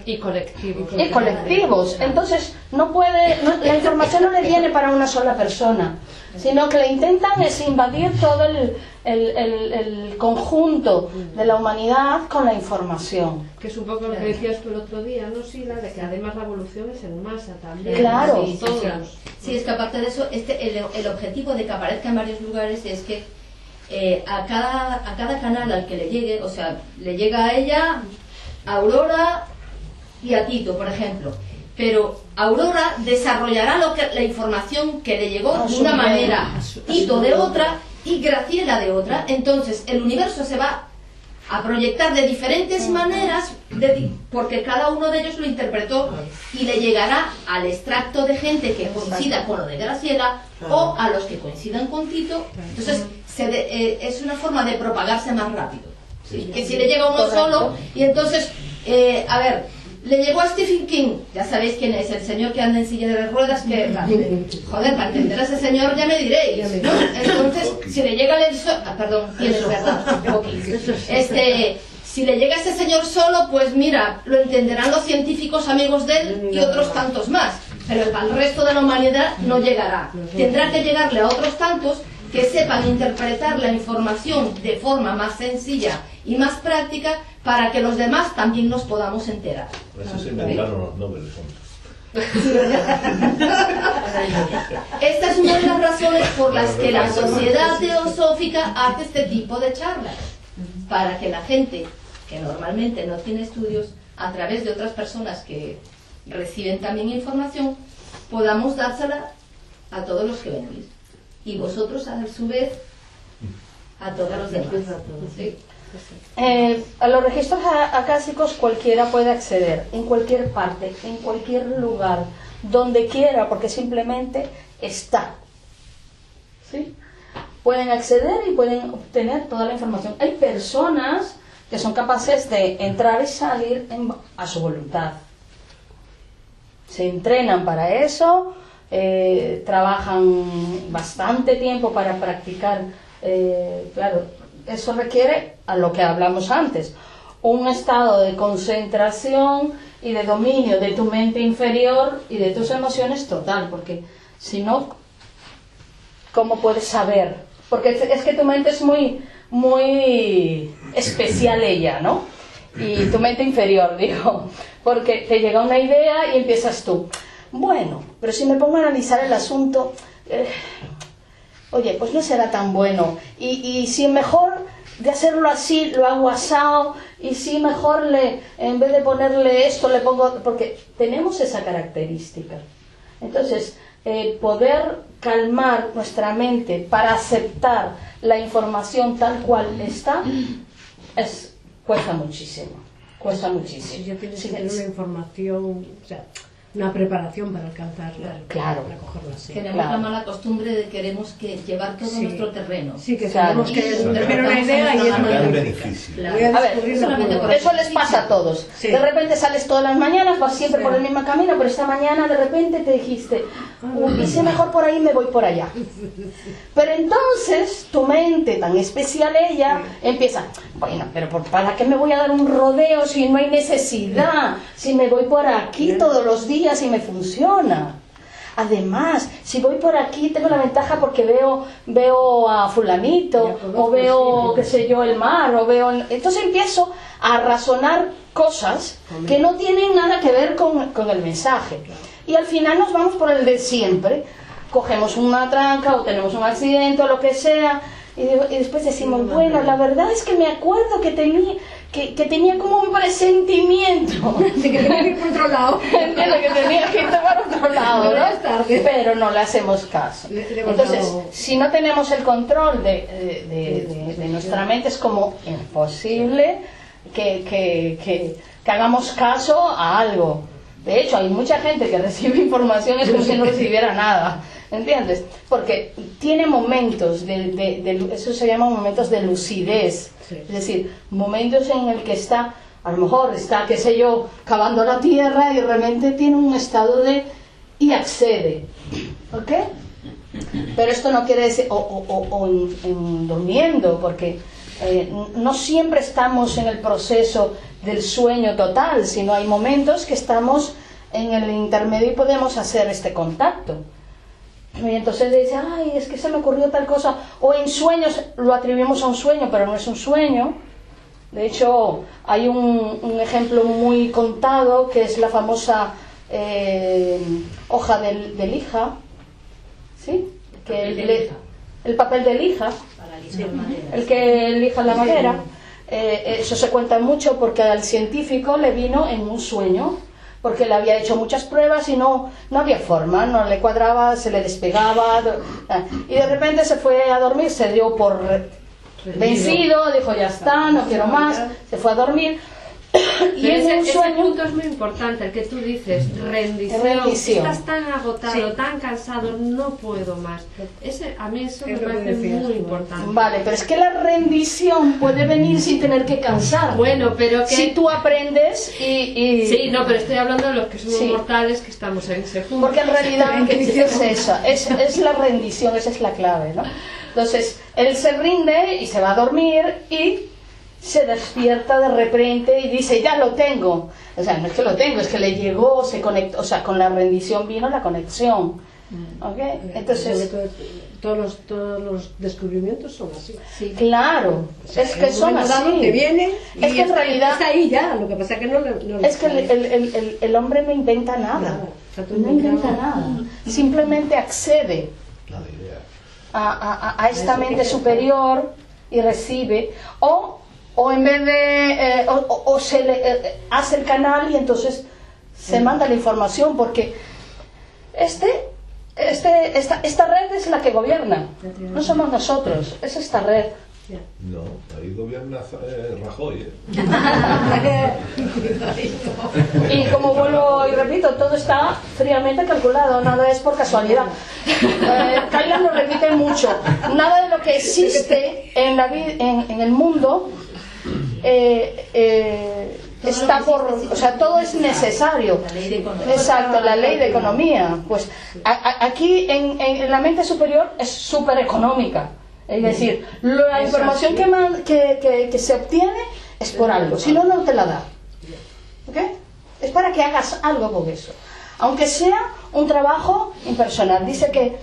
Speaker 3: y colectivos.
Speaker 2: Entonces la información no le viene para una sola persona, sino que le intentan es invadir todo el conjunto de la humanidad con la información.
Speaker 3: Que es un poco lo que decías tú el otro día, ¿no, Sila? De que además la evolución es en masa también.
Speaker 2: Claro.
Speaker 4: Sí, es que aparte de eso, el objetivo de que aparezca en varios lugares es que a cada canal al que le llegue, o sea, le llega a ella, a Aurora y a Tito, por ejemplo. Pero Aurora desarrollará la información que le llegó de una manera, Tito de otra y Graciela de otra. Entonces el universo se va a proyectar de diferentes maneras, porque cada uno de ellos lo interpretó, y le llegará al extracto de gente que coincida con lo de Graciela o a los que coincidan con Tito. Entonces es una forma de propagarse más rápido, ¿sí? Que si le llega uno solo, y entonces a ver, le llegó a Stephen King, ya sabéis quién es, el señor que anda en silla de ruedas, que joder, para entender a ese señor ya me diréis, ¿no? Entonces si le llega perdón, tienes verdad, si le llega a ese señor solo, pues mira, lo entenderán los científicos amigos de él y otros tantos más, pero al resto de la humanidad no llegará. Tendrá que llegarle a otros tantos que sepan interpretar la información de forma más sencilla y más práctica, para que los demás también nos podamos enterar.
Speaker 5: Por eso se inventaron los Nobel.
Speaker 4: Esta es una de las razones por las que la Sociedad Teosófica hace este tipo de charlas, para que la gente que normalmente no tiene estudios, a través de otras personas que reciben también información, podamos dársela a todos los que venís, y vosotros a su vez a todos los demás. ¿Sí?
Speaker 2: A los registros acásicos cualquiera puede acceder, en cualquier parte, en cualquier lugar, donde quiera, porque simplemente está. ¿Sí? Pueden acceder y pueden obtener toda la información. Hay personas que son capaces de entrar y salir a su voluntad. Se entrenan para eso, trabajan bastante tiempo para practicar, claro. Eso requiere a lo que hablamos antes, un estado de concentración y de dominio de tu mente inferior y de tus emociones total, porque si no, ¿cómo puedes saber? Porque es que tu mente es muy especial ella, ¿no? Y tu mente inferior, digo, porque te llega una idea y empiezas tú, bueno, pero si me pongo a analizar el asunto, oye, pues no será tan bueno, y si mejor de hacerlo así, lo hago asado, y si mejor en vez de ponerle esto, le pongo, porque tenemos esa característica. Entonces, poder calmar nuestra mente para aceptar la información tal cual está, cuesta muchísimo. Cuesta muchísimo.
Speaker 6: Si yo tienes que tener una información, o sea, una preparación para alcanzarla,
Speaker 2: claro,
Speaker 6: para cogerla así.
Speaker 4: Tenemos
Speaker 2: claro.
Speaker 4: la mala costumbre de queremos llevar todo nuestro terreno.
Speaker 6: Sí, que
Speaker 2: Claro.
Speaker 6: tenemos que
Speaker 4: Y
Speaker 6: tener una idea y es
Speaker 5: Gran
Speaker 6: muy
Speaker 5: beneficio.
Speaker 4: Claro.
Speaker 6: Voy a
Speaker 2: A ver,
Speaker 6: descubrir la
Speaker 4: solamente
Speaker 6: prueba.
Speaker 4: por
Speaker 2: eso les pasa a todos.
Speaker 6: Sí.
Speaker 2: De repente sales todas las mañanas, vas siempre
Speaker 6: Sí.
Speaker 2: por el mismo camino, pero esta mañana de repente te dijiste, uy, hice mejor por ahí, me voy por allá. Pero entonces tu mente, tan especial ella, empieza, bueno, pero ¿para qué me voy a dar un rodeo si no hay necesidad? Si me voy por aquí todos los días y me funciona. Además, si voy por aquí tengo la ventaja porque veo a fulanito, o veo, qué sé yo, el mar, o veo... Entonces empiezo a razonar cosas que no tienen nada que ver con el mensaje. Y al final nos vamos por el de siempre. Cogemos una tranca o tenemos un accidente o lo que sea, y después decimos, bueno, la verdad es que me acuerdo que tenía como un presentimiento
Speaker 6: de que tenía que ir por otro lado.
Speaker 2: entiendo que tenía que ir por otro lado,
Speaker 6: Pero
Speaker 2: ¿no?
Speaker 6: es tarde.
Speaker 2: Pero no le hacemos caso.
Speaker 6: Le hemos
Speaker 2: Entonces,
Speaker 6: dado-
Speaker 2: si no tenemos el control de nuestra mente, es como imposible que hagamos caso a algo. De hecho, hay mucha gente que recibe información es como si no recibiera nada, ¿entiendes? Porque tiene momentos eso se llama momentos de lucidez,
Speaker 6: Sí.
Speaker 2: es decir, momentos en el que está, a lo mejor está, qué sé yo, cavando la tierra y realmente tiene un estado y accede, ¿ok? Pero esto no quiere decir, en durmiendo, porque no siempre estamos en el proceso del sueño total, sino hay momentos que estamos en el intermedio y podemos hacer este contacto. Y entonces dice, ay, es que se me ocurrió tal cosa, o en sueños lo atribuimos a un sueño, pero no es un sueño. De hecho, hay un ejemplo muy contado que es la famosa hoja de lija, ¿sí? El papel de lija,
Speaker 4: Para alisar madera.
Speaker 2: el que lija la madera. Eso se cuenta mucho porque al científico le vino en un sueño, porque le había hecho muchas pruebas y no había forma, no le cuadraba, se le despegaba, y de repente se fue a dormir, se dio por vencido, dijo ya está, no quiero más, se fue a dormir. Y
Speaker 3: Pero
Speaker 2: en un
Speaker 3: ese
Speaker 2: sueño,
Speaker 3: punto es muy importante, el que tú dices, rendición.
Speaker 2: Rendición.
Speaker 3: Estás tan agotado,
Speaker 6: Sí.
Speaker 3: tan cansado, no puedo más. A mí eso me
Speaker 6: Es lo que
Speaker 3: parece
Speaker 6: decías
Speaker 3: muy
Speaker 6: tú.
Speaker 3: importante.
Speaker 2: vale, pero es que la rendición puede venir sin tener que cansar.
Speaker 3: Bueno, pero que...
Speaker 2: Si tú aprendes y
Speaker 3: Sí, no, pero estoy hablando de los que somos
Speaker 2: Sí.
Speaker 3: mortales, que estamos en ese punto.
Speaker 2: porque en realidad es esa, es la rendición, esa es la clave, ¿no? Entonces, él se rinde y se va a dormir y se despierta de repente y dice, ya lo tengo. O sea, no es que lo tengo, es que le llegó, se conectó, o sea, con la rendición vino la conexión. ¿Ok? Entonces,
Speaker 6: todos los descubrimientos son así.
Speaker 2: sí, claro, es que
Speaker 6: En un
Speaker 2: son
Speaker 6: momento dado
Speaker 2: así.
Speaker 6: te viene y
Speaker 2: Es que en
Speaker 6: está,
Speaker 2: realidad-
Speaker 6: está ahí ya, lo que pasa es que no le
Speaker 2: Es que el hombre no inventa nada,
Speaker 6: Nada, está todo
Speaker 2: no inventa
Speaker 6: inventado.
Speaker 2: nada, simplemente accede
Speaker 5: Nada idea.
Speaker 2: a esta mente superior y recibe, o en vez de o se le hace el canal y entonces se manda la información, porque esta red es la que gobierna, no somos nosotros, es esta red.
Speaker 5: No, ahí gobierna Rajoy.
Speaker 2: Y como vuelvo y repito, todo está fríamente calculado, nada es por casualidad. Kylan lo repite mucho, nada de lo que existe en la en el mundo está por, o sea, todo es necesario.
Speaker 4: La ley de economía.
Speaker 2: Exacto, la ley de economía. Pues aquí en la mente superior es súper económica. Es decir, la información que se obtiene es por algo, si no, no te la da. ¿Ok? Es para que hagas algo con eso. Aunque sea un trabajo impersonal. Dice que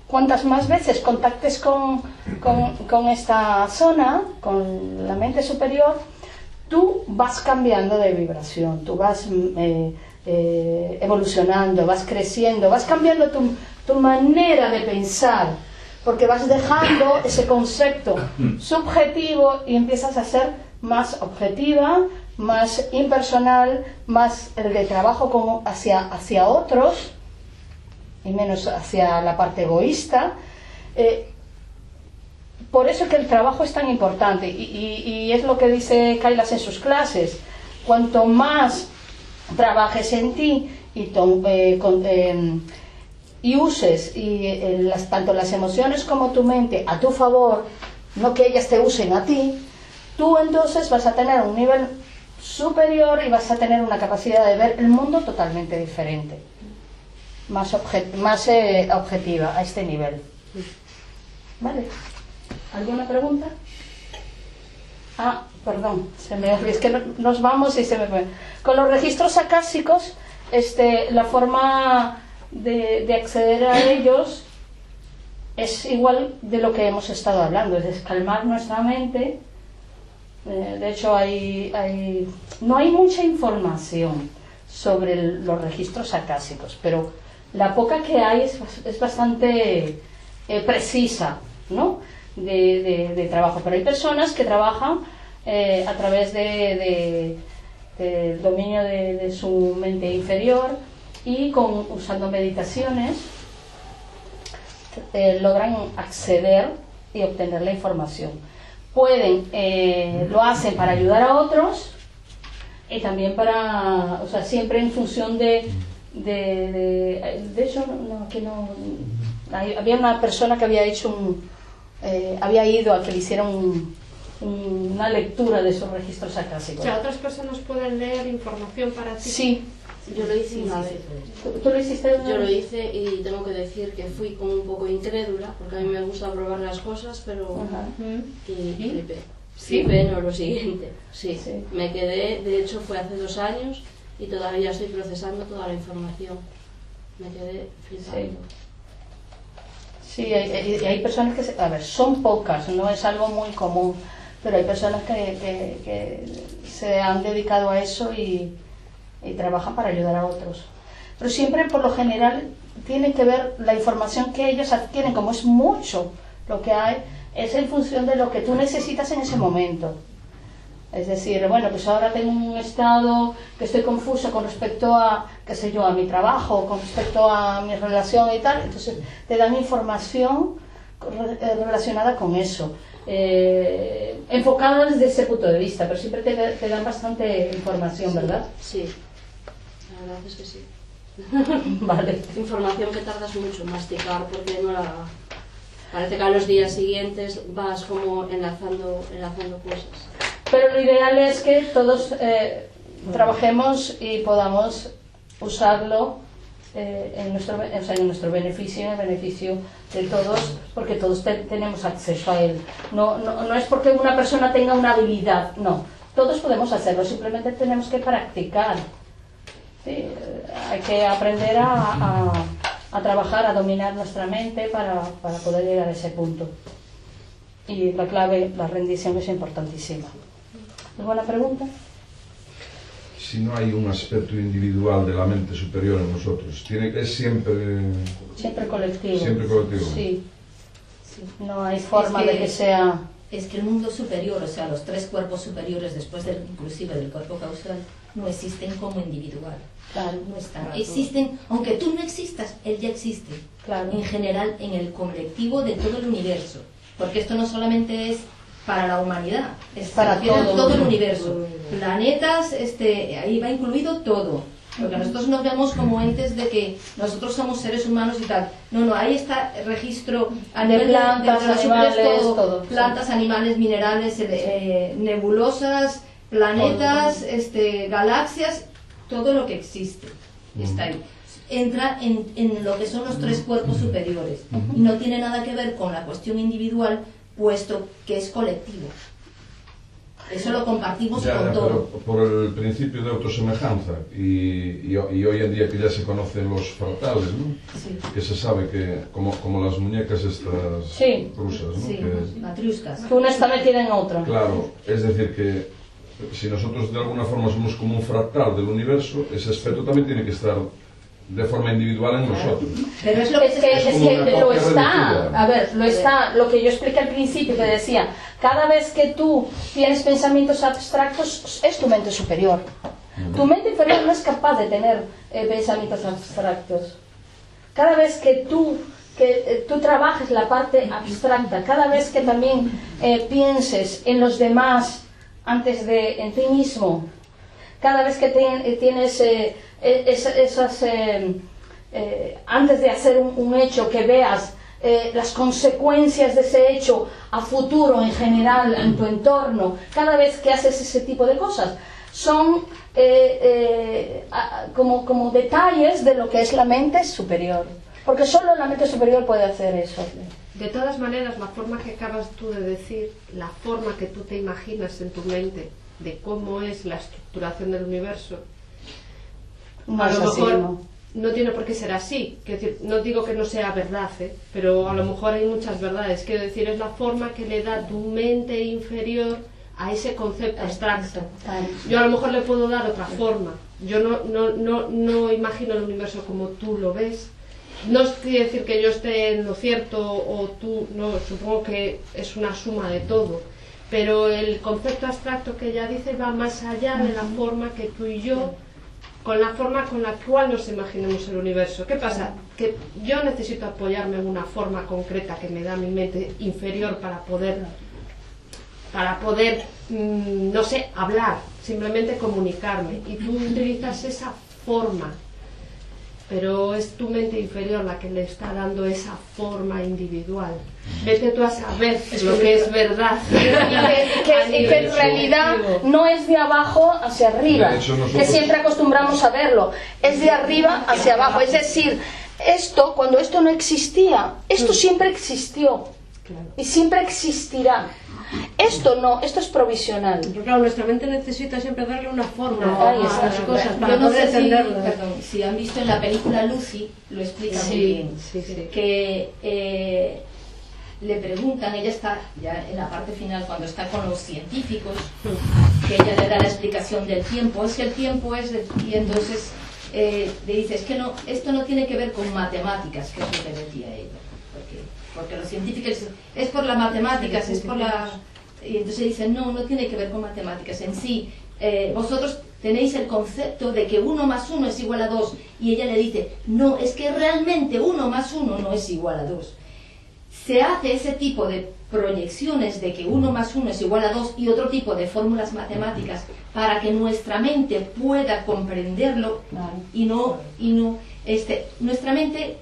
Speaker 2: cuantas más veces contactes con esta zona, con la mente superior, tú vas cambiando de vibración, tú vas evolucionando, vas creciendo, vas cambiando tu manera de pensar, porque vas dejando ese concepto subjetivo y empiezas a ser más objetiva, más impersonal, más el de trabajo hacia otros y menos hacia la parte egoísta. Por eso es que el trabajo es tan importante y es lo que dice Kailas en sus clases. Cuanto más trabajes en ti y uses tanto las emociones como tu mente a tu favor, no que ellas te usen a ti, tú entonces vas a tener un nivel superior y vas a tener una capacidad de ver el mundo totalmente diferente, más objetiva a este nivel. ¿Vale? ¿Alguna pregunta? Perdón, es que nos vamos y se me fue. Con los registros acásicos, la forma de acceder a ellos es igual de lo que hemos estado hablando, es calmar nuestra mente. De hecho, no hay mucha información sobre los registros acásicos, pero la poca que hay es bastante precisa, ¿no? de trabajo. Pero hay personas que trabajan a través del dominio de su mente inferior y usando meditaciones logran acceder y obtener la información. Lo hacen para ayudar a otros y también siempre en función de hecho, había una persona que había hecho había ido a que le hicieran una lectura de sus registros acásicos.
Speaker 3: O sea, otras personas pueden leer información para ti.
Speaker 2: Sí.
Speaker 7: Yo lo hice una vez.
Speaker 2: ¿Tú lo hiciste?
Speaker 7: Yo lo hice y tengo que decir que fui como un poco incrédula, porque a mí me gusta probar las cosas, pero flipé. Flipé, no lo siguiente. Sí, me quedé, de hecho fue hace 2 años y todavía estoy procesando toda la información. Me quedé flipando.
Speaker 2: Sí, hay personas que son pocas, no es algo muy común, pero hay personas que se han dedicado a eso y trabajan para ayudar a otros. Pero siempre, por lo general, tienen que ver la información que ellos adquieren, como es mucho lo que hay, es en función de lo que tú necesitas en ese momento. Es decir, bueno, pues ahora tengo un estado que estoy confuso con respecto a, qué sé yo, a mi trabajo, con respecto a mi relación y tal, entonces te dan información relacionada con eso, enfocada desde ese punto de vista, pero siempre te dan bastante información, ¿verdad?
Speaker 7: Sí, la verdad es que sí.
Speaker 2: Vale.
Speaker 7: Información que tardas mucho en masticar porque parece que a los días siguientes vas como enlazando cosas.
Speaker 2: Pero lo ideal es que todos trabajemos y podamos usarlo en nuestro beneficio, en el beneficio de todos, porque todos tenemos acceso a él. No es porque una persona tenga una habilidad, no. Todos podemos hacerlo, simplemente tenemos que practicar. ¿Sí? Hay que aprender a trabajar, a dominar nuestra mente para poder llegar a ese punto. Y la clave, la rendición es importantísima. ¿Alguna pregunta?
Speaker 8: Si no hay un aspecto individual de la mente superior en nosotros, tiene que ser siempre
Speaker 2: colectivo.
Speaker 8: Siempre colectivo.
Speaker 2: Sí. No hay forma de que sea.
Speaker 4: Es que el mundo superior, o sea, los 3 cuerpos superiores después inclusive del cuerpo causal, no existen como individual.
Speaker 2: Claro.
Speaker 4: No están. Existen, aunque tú no existas, él ya existe.
Speaker 2: Claro.
Speaker 4: En general, en el colectivo de todo el universo. Porque esto no solamente es para la humanidad, es
Speaker 2: para
Speaker 4: todo el universo. Planetas, ahí va incluido todo. Porque nosotros nos vemos como entes de que nosotros somos seres humanos y tal. No, ahí está el registro a nivel de
Speaker 2: plantas, animales, todo.
Speaker 4: Plantas, animales, minerales, nebulosas, planetas, galaxias, todo lo que existe está ahí. Entra en lo que son los 3 cuerpos superiores y no tiene nada que ver con la cuestión individual, puesto que es colectivo. Eso lo compartimos
Speaker 8: Ya,
Speaker 4: con todo.
Speaker 8: pero por el principio de autosemejanza y hoy en día que ya se conocen los fractales, ¿no?
Speaker 4: Sí.
Speaker 8: Que se sabe que, como las muñecas estas
Speaker 2: Sí.
Speaker 8: rusas, ¿no?
Speaker 4: Sí,
Speaker 8: Que,
Speaker 4: matriuscas.
Speaker 2: Que una está metida en otra.
Speaker 8: claro, es decir que si nosotros de alguna forma somos como un fractal del universo, ese aspecto también tiene que estar de forma individual en nosotros.
Speaker 4: Pero es lo que
Speaker 2: Es que
Speaker 8: como una
Speaker 2: lo
Speaker 8: copia
Speaker 2: está,
Speaker 8: reducida.
Speaker 2: a ver, lo está, lo que yo expliqué al principio, que decía, cada vez que tú tienes pensamientos abstractos, es tu mente superior. Tu mente inferior no es capaz de tener pensamientos abstractos. Cada vez que tú trabajes la parte abstracta, cada vez que también pienses en los demás antes de en ti mismo, cada vez que tienes antes de hacer un hecho, que veas las consecuencias de ese hecho a futuro en general en tu entorno, cada vez que haces ese tipo de cosas, son como detalles de lo que es la mente superior, porque solo la mente superior puede hacer eso.
Speaker 3: De todas maneras, la forma que acabas tú de decir, la forma que tú te imaginas en tu mente de cómo es la estructuración del universo,
Speaker 2: No
Speaker 3: a
Speaker 2: es
Speaker 3: lo
Speaker 2: así,
Speaker 3: mejor no tiene por qué ser así. Quiero decir, no digo que no sea verdad, pero a lo mejor hay muchas verdades. Quiero decir, es la forma que le da tu mente inferior a ese concepto abstracto. Yo a lo mejor le puedo dar otra forma. Yo no imagino el universo como tú lo ves. No quiere decir que yo esté en lo cierto o tú, no, supongo que es una suma de todo. Pero el concepto abstracto que ella dice va más allá de la forma que tú y yo, con la forma con la cual nos imaginemos el universo. ¿Qué pasa? Que yo necesito apoyarme en una forma concreta que me da mi mente inferior para poder no sé, hablar, simplemente comunicarme. Y tú utilizas esa forma, pero es tu mente inferior la que le está dando esa forma individual. Vete tú a saber lo que es verdad.
Speaker 2: Y que en realidad no es de abajo hacia arriba,
Speaker 8: De hecho, nosotros-
Speaker 2: que siempre acostumbramos a verlo, es de arriba hacia abajo. Es decir, esto, cuando esto no existía, esto siempre existió y siempre existirá. Esto no, esto es provisional.
Speaker 6: Pero claro, nuestra mente necesita siempre darle una forma
Speaker 2: Ahí
Speaker 6: a
Speaker 2: está.
Speaker 6: las cosas para
Speaker 4: Yo no
Speaker 6: poder
Speaker 4: sé
Speaker 6: entenderlas.
Speaker 4: si han visto en la película Lucy, lo explica muy bien, que le preguntan, ella está ya en la parte final cuando está con los científicos, que ella le da la explicación del tiempo, es que el tiempo es, y entonces le dice, es que no, esto no tiene que ver con matemáticas, que es lo que decía ella, porque los científicos es por las matemáticas, es por la... Y entonces dicen, no tiene que ver con matemáticas en sí. Vosotros tenéis el concepto de que 1 más 1 es igual a 2. Y ella le dice, no, es que realmente 1 más 1 no es igual a 2. Se hace ese tipo de proyecciones de que 1 más 1 es igual a 2 y otro tipo de fórmulas matemáticas para que nuestra mente pueda comprenderlo nuestra mente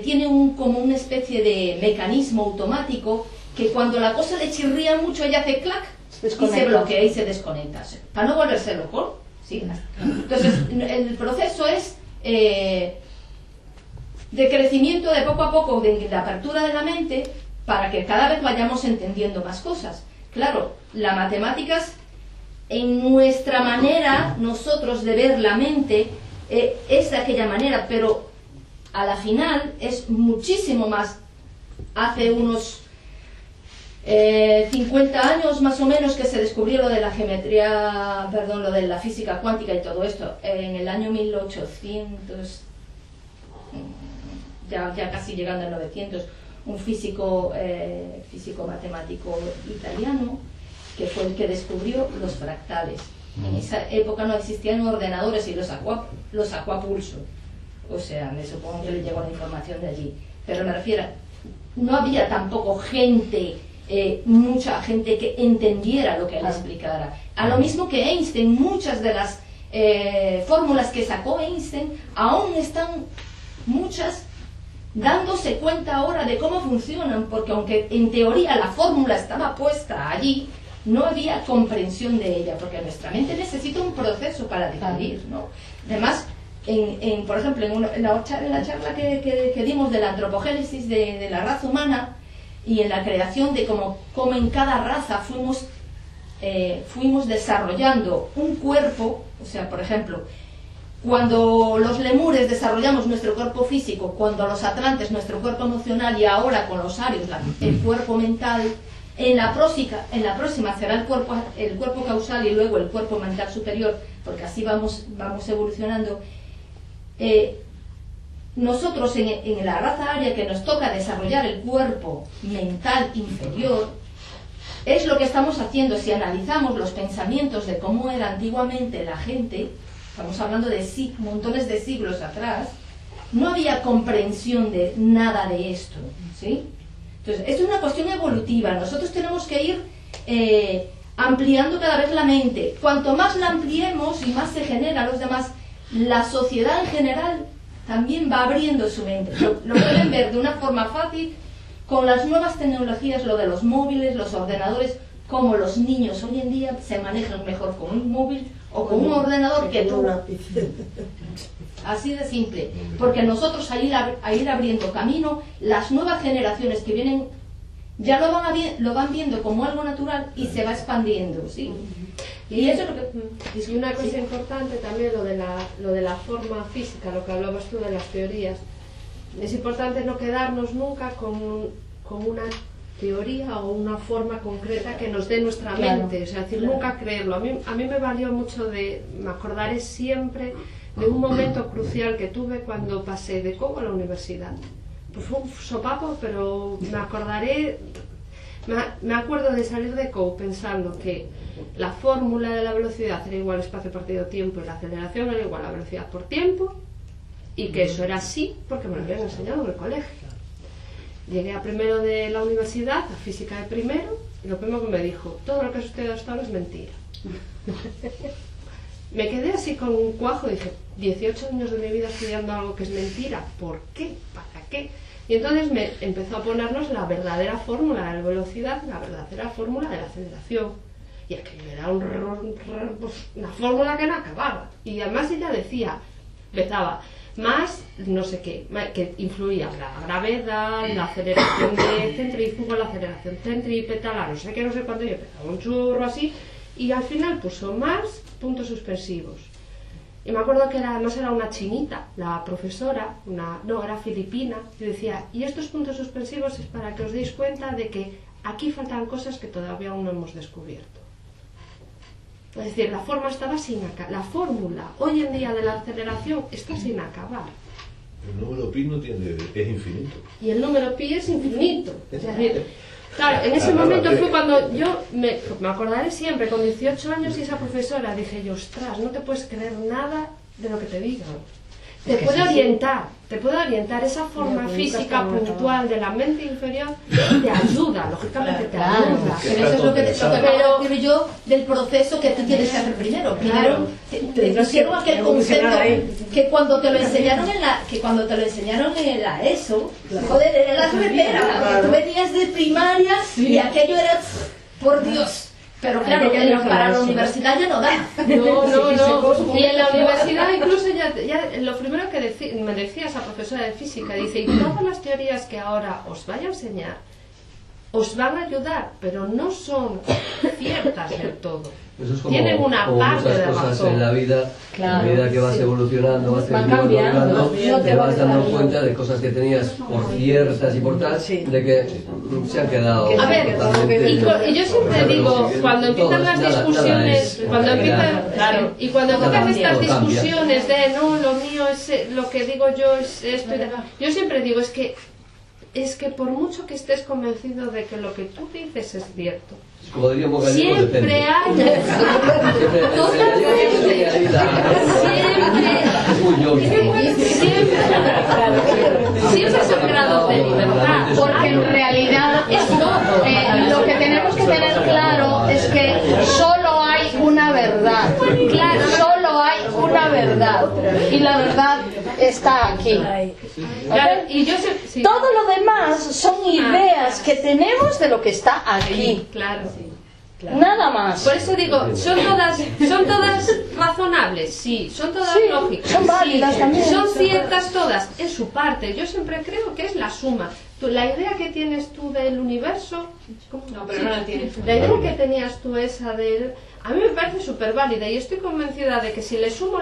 Speaker 4: tiene como una especie de mecanismo automático que cuando la cosa le chirría mucho ella hace clac y se bloquea y se desconecta para no volverse loco, ¿sí? Entonces el proceso es de crecimiento de poco a poco, de la apertura de la mente para que cada vez vayamos entendiendo más cosas. Claro, las matemáticas en nuestra manera nosotros de ver la mente es de aquella manera, pero a la final es muchísimo más. Hace unos 50 años más o menos que se descubrió lo de la geometría, lo de la física cuántica y todo esto. En el año 1800, ya casi llegando al 900, un físico matemático italiano que fue el que descubrió los fractales. En esa época no existían ordenadores y los sacó a pulso. O sea, me supongo que le llegó la información de allí. Pero me refiero, no había tampoco mucha gente que entendiera lo que él explicara. A lo mismo que Einstein, muchas de las fórmulas que sacó Einstein, aún están muchas dándose cuenta ahora de cómo funcionan, porque aunque en teoría la fórmula estaba puesta allí, no había comprensión de ella, porque nuestra mente necesita un proceso para digerir, ¿no? Además, por ejemplo, en la charla que dimos de la antropogénesis de la raza humana y en la creación de cómo en cada raza fuimos fuimos desarrollando un cuerpo, o sea, por ejemplo, cuando los lemures desarrollamos nuestro cuerpo físico, cuando los atlantes nuestro cuerpo emocional y ahora con los arios el cuerpo mental, en la próxima será el cuerpo causal y luego el cuerpo mental superior, porque así vamos evolucionando. Nosotros en la raza aria, que nos toca desarrollar el cuerpo mental inferior, es lo que estamos haciendo. Si analizamos los pensamientos de cómo era antiguamente la gente, estamos hablando de montones de siglos atrás, no había comprensión de nada de esto, ¿sí? Entonces, esto es una cuestión evolutiva. Nosotros tenemos que ir ampliando cada vez la mente. Cuanto más la ampliemos y más se genera a los demás, la sociedad en general también va abriendo su mente. Lo pueden ver de una forma fácil con las nuevas tecnologías, lo de los móviles, los ordenadores, como los niños hoy en día se manejan mejor con un móvil o con un ordenador que tú. Así de simple, porque nosotros a ir abriendo camino, las nuevas generaciones que vienen ya lo van viendo como algo natural y se va expandiendo, ¿sí? Y eso es lo que...
Speaker 3: Y una cosa importante también, lo de la forma física, lo que hablabas tú de las teorías. Es importante no quedarnos nunca con una teoría o una forma concreta que nos dé nuestra mente, o sea, decir, nunca creerlo. A mí me valió mucho me acordaré siempre de un momento crucial que tuve cuando pasé de COU a la universidad. Pues fue un sopapo, pero me acuerdo de salir de COU pensando que la fórmula de la velocidad era igual espacio partido tiempo y la aceleración era igual a velocidad por tiempo, y que eso era así porque me lo habían enseñado en el colegio. Llegué a primero de la universidad, a física de primero, y lo primero que me dijo: todo lo que has estudiado hasta ahora es mentira. Me quedé así con un cuajo y dije, 18 años de mi vida estudiando algo que es mentira, ¿por qué? ¿Para qué? Y entonces me empezó a ponernos la verdadera fórmula de la velocidad, la verdadera fórmula de la aceleración. Y aquello era una fórmula que no acababa. Y además ella decía, empezaba, más no sé qué, que influía la gravedad, la aceleración de centrífugo, la aceleración centrípeta, la no sé qué, no sé cuánto, y empezaba un churro así, y al final puso más puntos suspensivos. Y me acuerdo que además era una chinita, la profesora, era filipina, y decía, y estos puntos suspensivos es para que os deis cuenta de que aquí faltan cosas que todavía aún no hemos descubierto. Es decir, la forma estaba sin acabar. La fórmula hoy en día de la aceleración está sin acabar.
Speaker 5: El número pi es infinito.
Speaker 3: Y el número pi es infinito. Es decir, claro, en ese momento fue cuando yo me acordaré siempre, con 18 años y esa profesora, dije yo, ostras, no te puedes creer nada de lo que te digan. Te puede orientar, esa forma física puntual de la mente inferior te ayuda, lógicamente te ayuda.
Speaker 4: Pero eso es lo que decir yo del proceso que tú tienes que hacer primero. Primero te pusieron aquel concepto que cuando te lo enseñaron en la ESO, joder, era la repera, porque tú venías de primaria y aquello era, por Dios. Pero claro, para la universidad ya no da.
Speaker 3: No. Y en la universidad incluso ya lo primero que me decía esa profesora de física, dice, y todas las teorías que ahora os vaya a enseñar os van a ayudar, pero no son ciertas del todo.
Speaker 9: Eso es
Speaker 3: tienen una parte de
Speaker 9: muchas cosas
Speaker 3: razón.
Speaker 9: en la vida, a medida que vas evolucionando, vas cambiando, te vas dando cuenta de cosas que tenías por ciertas y por tal, de que se han quedado
Speaker 3: a ver, y yo siempre digo, cuando empiezan las discusiones, cuando empiezan estas discusiones de no, lo mío es lo que digo yo es esto, yo siempre digo, es que por mucho que estés convencido de que lo que tú dices es cierto,
Speaker 9: como diríamos gallego,
Speaker 3: siempre hay siempre son grados de libertad,
Speaker 2: porque en realidad lo que tenemos que tener claro es que solo hay una verdad, solo hay una verdad, y la verdad está aquí.
Speaker 3: Y
Speaker 2: todo lo demás son ideas que tenemos de lo que está aquí. Nada más.
Speaker 3: Por eso digo, son todas razonables, sí, son todas lógicas,
Speaker 2: son válidas también.
Speaker 3: Son ciertas todas, en su parte. Yo siempre creo que es la suma, La idea que tienes tú del universo,
Speaker 6: no, pero no la tienes.
Speaker 3: La idea que tenías tú esa del... A mí me parece súper válida y estoy convencida de que si le sumo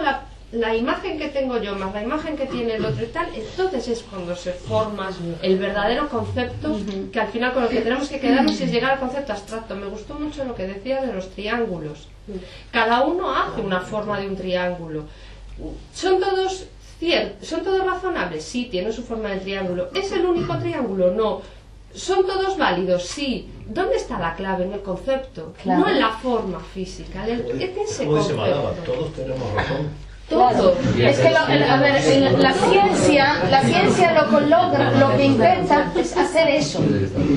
Speaker 3: la imagen que tengo yo más la imagen que tiene el otro y tal, entonces es cuando se forma el verdadero concepto, que al final con lo que tenemos que quedarnos es llegar al concepto abstracto. Me gustó mucho lo que decía de los triángulos. Cada uno hace una forma de un triángulo. ¿Son todos razonables? Sí, tienen su forma de triángulo. ¿Es el único triángulo? No. ¿Son todos válidos? Sí. ¿Dónde está la clave? En el concepto, claro. No en la forma física. En ese concepto.
Speaker 5: Todos tenemos razón.
Speaker 2: Claro. Es que la ciencia lo que intenta es hacer eso.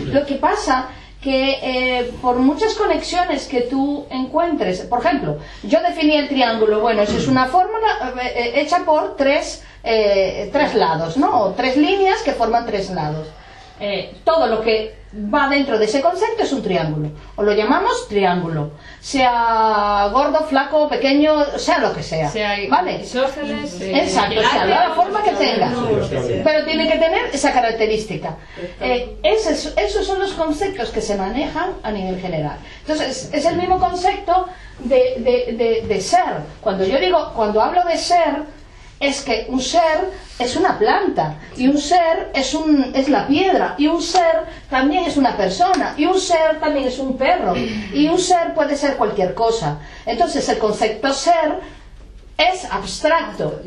Speaker 2: Lo que pasa que por muchas conexiones que tú encuentres, por ejemplo, yo definí el triángulo, bueno, eso es una fórmula hecha por tres lados, ¿no? O tres líneas que forman tres lados. Todo lo que va dentro de ese concepto es un triángulo, o lo llamamos triángulo, sea gordo, flaco, pequeño, sea lo que sea, ¿vale? Exacto, o sea, la forma que tenga, pero tiene que tener esa característica. Esos son los conceptos que se manejan a nivel general. Entonces, es el mismo concepto de ser. Cuando hablo de ser, es que un ser es una planta, y un ser es la piedra, y un ser también es una persona, y un ser también es un perro, y un ser puede ser cualquier cosa. Entonces el concepto ser es abstracto,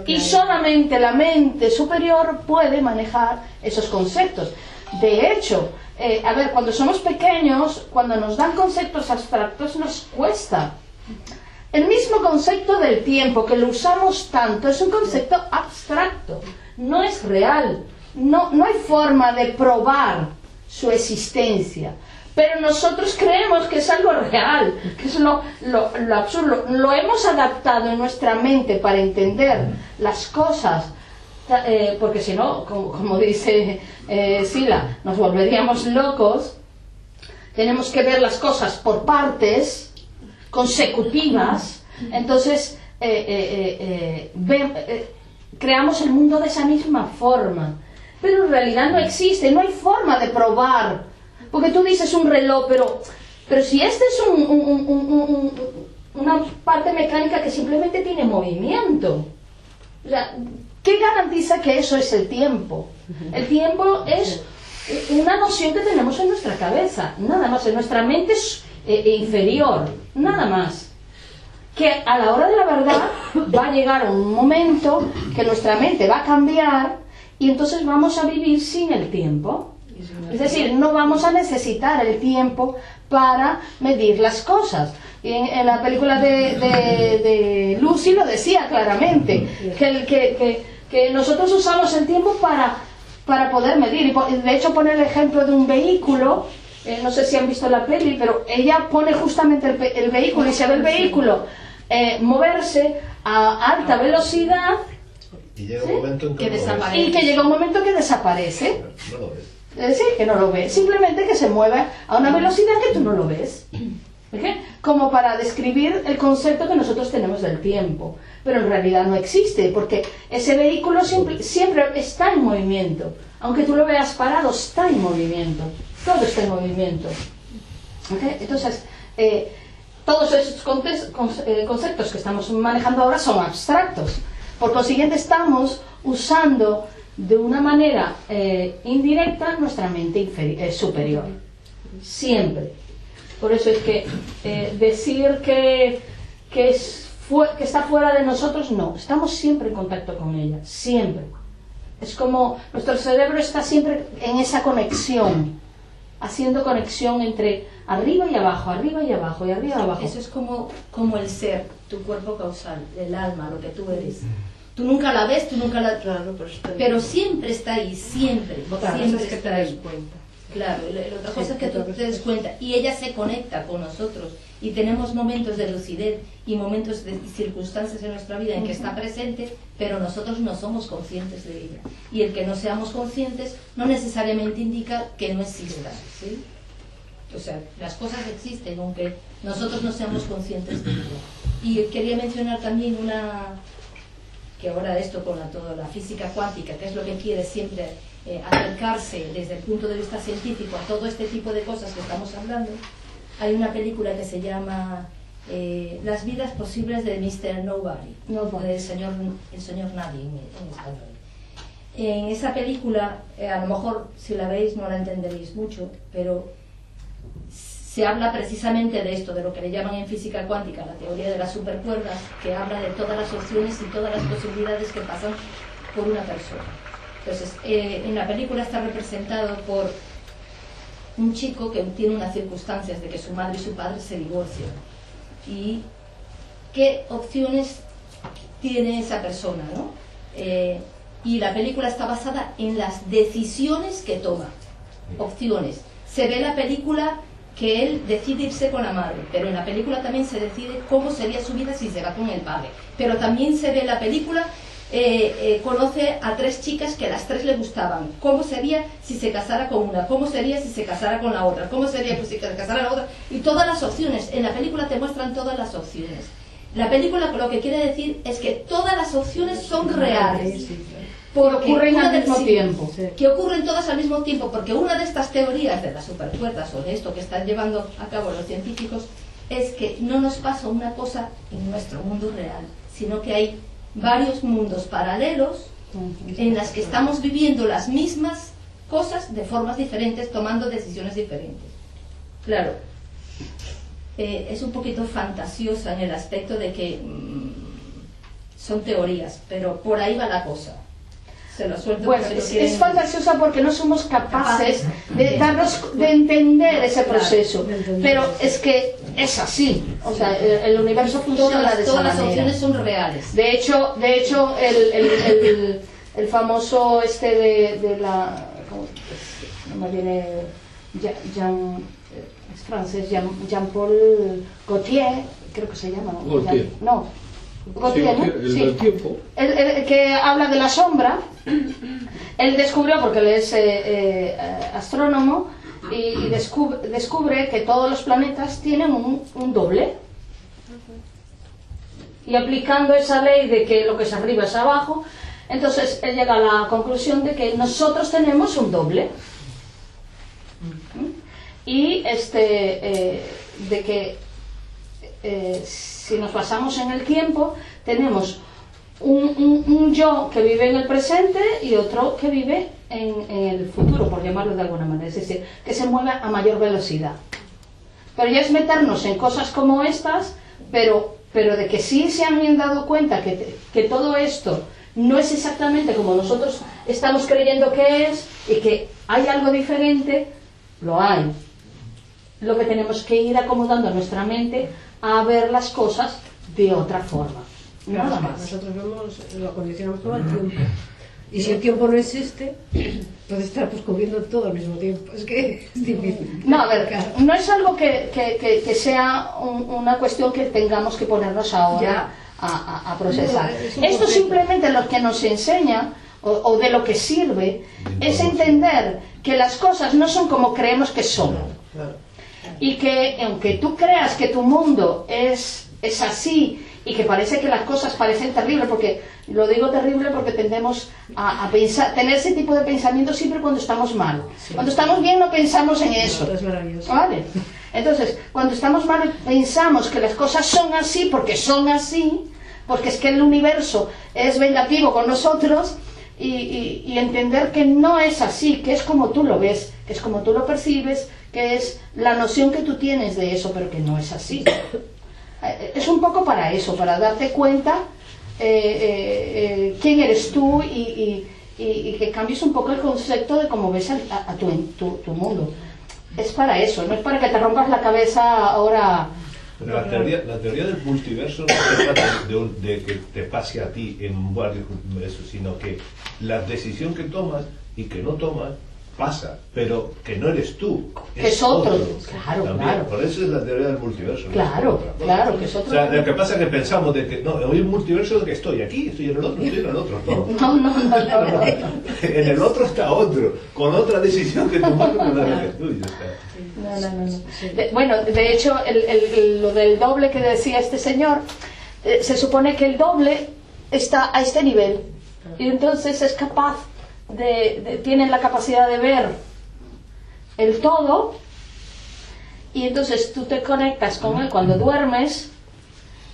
Speaker 2: y solamente la mente superior puede manejar esos conceptos. De hecho, cuando somos pequeños, cuando nos dan conceptos abstractos nos cuesta. El mismo concepto del tiempo, que lo usamos tanto, es un concepto abstracto, no es real, no hay forma de probar su existencia, pero nosotros creemos que es algo real, que es lo absurdo. Lo hemos adaptado en nuestra mente para entender las cosas, porque si no, como dice Sila, nos volveríamos locos. Tenemos que ver las cosas por partes consecutivas, entonces creamos el mundo de esa misma forma, pero en realidad no existe, no hay forma de probar, porque tú dices un reloj, pero si este es una parte mecánica que simplemente tiene movimiento, o sea, ¿qué garantiza que eso es el tiempo? El tiempo es una noción que tenemos en nuestra cabeza, nada más, en nuestra mente inferior, nada más, que a la hora de la verdad va a llegar un momento que nuestra mente va a cambiar y entonces vamos a vivir sin el tiempo, es decir, no vamos a necesitar el tiempo para medir las cosas. Y en la película de Lucy lo decía claramente, que nosotros usamos el tiempo para poder medir, y de hecho pone el ejemplo de un vehículo. No sé si han visto la peli, pero ella pone justamente el vehículo, y se ve el vehículo moverse a alta velocidad,
Speaker 5: y llega un momento en que desaparece.
Speaker 2: Y que llega un momento que desaparece.
Speaker 5: No lo ves.
Speaker 2: Sí, que no lo ves. Simplemente que se mueve a una velocidad que tú no lo ves. ¿Okay? Como para describir el concepto que nosotros tenemos del tiempo. Pero en realidad no existe, porque ese vehículo siempre está en movimiento. Aunque tú lo veas parado, está en movimiento. Todo está en movimiento. ¿Okay? Entonces, todos esos conceptos que estamos manejando ahora son abstractos. Por consiguiente, estamos usando de una manera indirecta nuestra mente superior. Siempre. Por eso es que decir que está fuera de nosotros, no. Estamos siempre en contacto con ella. Siempre. Es como nuestro cerebro está siempre en esa conexión, haciendo conexión entre arriba y abajo, arriba y abajo, y arriba y abajo.
Speaker 4: Eso es como el ser, tu cuerpo causal, el alma, lo que tú eres. Tú nunca la ves, tú nunca la...
Speaker 3: Claro,
Speaker 4: pero siempre está ahí, siempre.
Speaker 3: Claro,
Speaker 4: siempre
Speaker 3: es que te das cuenta.
Speaker 4: Claro, la otra cosa es que tú te des cuenta. Y ella se conecta con nosotros. Y tenemos momentos de lucidez y momentos de circunstancias en nuestra vida en que está presente, pero nosotros no somos conscientes de ella. Y el que no seamos conscientes no necesariamente indica que no exista, ¿sí? O sea, las cosas existen, aunque nosotros no seamos conscientes de ella. Y quería mencionar también que ahora esto con toda la física cuántica, que es lo que quiere siempre acercarse desde el punto de vista científico a todo este tipo de cosas que estamos hablando, hay una película que se llama Las vidas posibles de Mr. Nobody, del señor Nadie en español. En esa película, a lo mejor si la veis no la entenderéis mucho, pero se habla precisamente de esto, de lo que le llaman en física cuántica la teoría de las supercuerdas, que habla de todas las opciones y todas las posibilidades que pasan por una persona. Entonces, en la película está representado por un chico que tiene unas circunstancias de que su madre y su padre se divorcian. ¿Y qué opciones tiene esa persona, ¿no? Y la película está basada en las decisiones que toma. Opciones. Se ve la película que él decide irse con la madre, pero en la película también se decide cómo sería su vida si se va con el padre. Pero también se ve la película, conoce a 3 chicas que a las 3 le gustaban. ¿Cómo sería si se casara con una? ¿Cómo sería si se casara con la otra? ¿Cómo sería pues, si se casara con la otra? Y todas las opciones. En la película te muestran todas las opciones. La película lo que quiere decir es que todas las opciones son reales. Porque
Speaker 2: ocurren al mismo tiempo.
Speaker 4: Que ocurren todas al mismo tiempo, porque una de estas teorías de las supercuerdas o de esto que están llevando a cabo los científicos es que no nos pasa una cosa en nuestro mundo real, sino que hay varios mundos paralelos en las que estamos viviendo las mismas cosas de formas diferentes, tomando decisiones diferentes. Claro, es un poquito fantasiosa en el aspecto de que son teorías, pero por ahí va la cosa. Se lo suelto.
Speaker 2: Bueno, es fantasiosa porque no somos capaces de entender ese proceso, pero es que es así, o sea, el universo funciona de esa
Speaker 4: todas las
Speaker 2: manera.
Speaker 4: opciones son reales.
Speaker 2: De hecho el famoso de la, no me viene, es francés, Jean-Paul Gaultier, creo que se llama,
Speaker 10: Gaultier.
Speaker 2: No, Gaultier, ¿no?
Speaker 10: El
Speaker 2: Sí.
Speaker 10: del tiempo.
Speaker 2: El que habla de la sombra. Él descubrió, porque él es astrónomo, y descubre que todos los planetas tienen un doble. Y aplicando esa ley de que lo que es arriba es abajo, entonces él llega a la conclusión de que nosotros tenemos un doble. Y de que si nos basamos en el tiempo, tenemos un yo que vive en el presente y otro que vive en el futuro, por llamarlo de alguna manera, es decir, que se mueve a mayor velocidad. Pero ya es meternos en cosas como estas, pero de que sí se han dado cuenta que todo esto no es exactamente como nosotros estamos creyendo que es y que hay algo diferente, lo hay. Lo que tenemos que ir acomodando nuestra mente a ver las cosas de otra forma. Nada más.
Speaker 6: Nosotros lo condicionamos todo al tiempo. Y si el tiempo no existe, puede estar pues cubriendo todo al mismo tiempo. Es que es difícil.
Speaker 2: No, a ver, no es algo que sea una cuestión que tengamos que ponernos ahora a procesar. Esto simplemente lo que nos enseña, o de lo que sirve, es entender que las cosas no son como creemos que son. Y que aunque tú creas que tu mundo es así, y que parece que las cosas parecen terribles, porque lo digo terrible porque tendemos a pensar, tener ese tipo de pensamiento siempre cuando estamos mal. Cuando estamos bien no pensamos en eso. ¿Vale? Entonces, cuando estamos mal pensamos que las cosas son así porque es que el universo es vengativo con nosotros, y entender que no es así, que es como tú lo ves, que es como tú lo percibes, que es la noción que tú tienes de eso, pero que no es así. Es un poco para eso, para darte cuenta quién eres tú y que cambies un poco el concepto de cómo ves a tu mundo. Es para eso, no es para que te rompas la cabeza ahora.
Speaker 5: Pero la teoría del multiverso no se trata de que te pase a ti en varios universos, sino que la decisión que tomas y que no tomas pasa, pero que no eres tú,
Speaker 2: es otro. Claro,
Speaker 5: también.
Speaker 2: claro.
Speaker 5: Por eso es la teoría del multiverso.
Speaker 2: Claro, claro, que es otro.
Speaker 5: O sea, lo que pasa es que pensamos de que no, hay un multiverso de que estoy aquí, estoy en el otro, estoy en el otro. No. En el otro está otro, con otra decisión que tomar con la que tú.
Speaker 2: No. Bueno, de hecho, lo del doble que decía este señor, se supone que el doble está a este nivel. Y entonces es capaz tiene la capacidad de ver el todo, y entonces tú te conectas con él cuando duermes.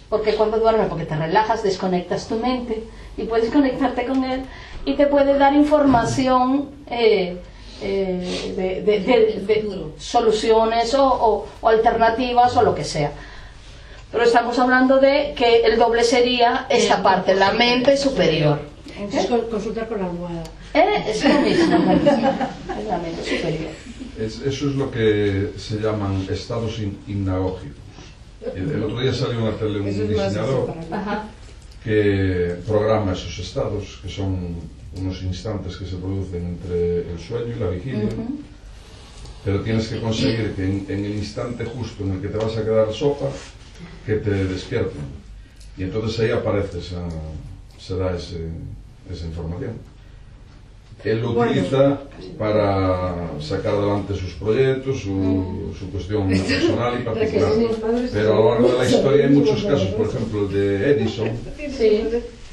Speaker 2: Porque cuando duermes, porque te relajas, desconectas tu mente y puedes conectarte con él y te puede dar información de soluciones o alternativas o lo que sea. Pero estamos hablando de que el doble sería esta parte, la mente superior.
Speaker 6: Entonces consultar con la almohada.
Speaker 2: Es lo mismo, es la mente superior.
Speaker 8: Eso es lo que se llaman estados hipnagógicos. El otro día salió en la tele un diseñador que programa esos estados, que son unos instantes que se producen entre el sueño y la vigilia, pero tienes que conseguir que en el instante justo en el que te vas a quedar sopa, que te despierten, y entonces ahí aparece se da esa información. Él lo utiliza para sacar adelante sus proyectos, su cuestión personal y particular. Pero a lo largo de la historia hay muchos casos, por ejemplo el de Edison.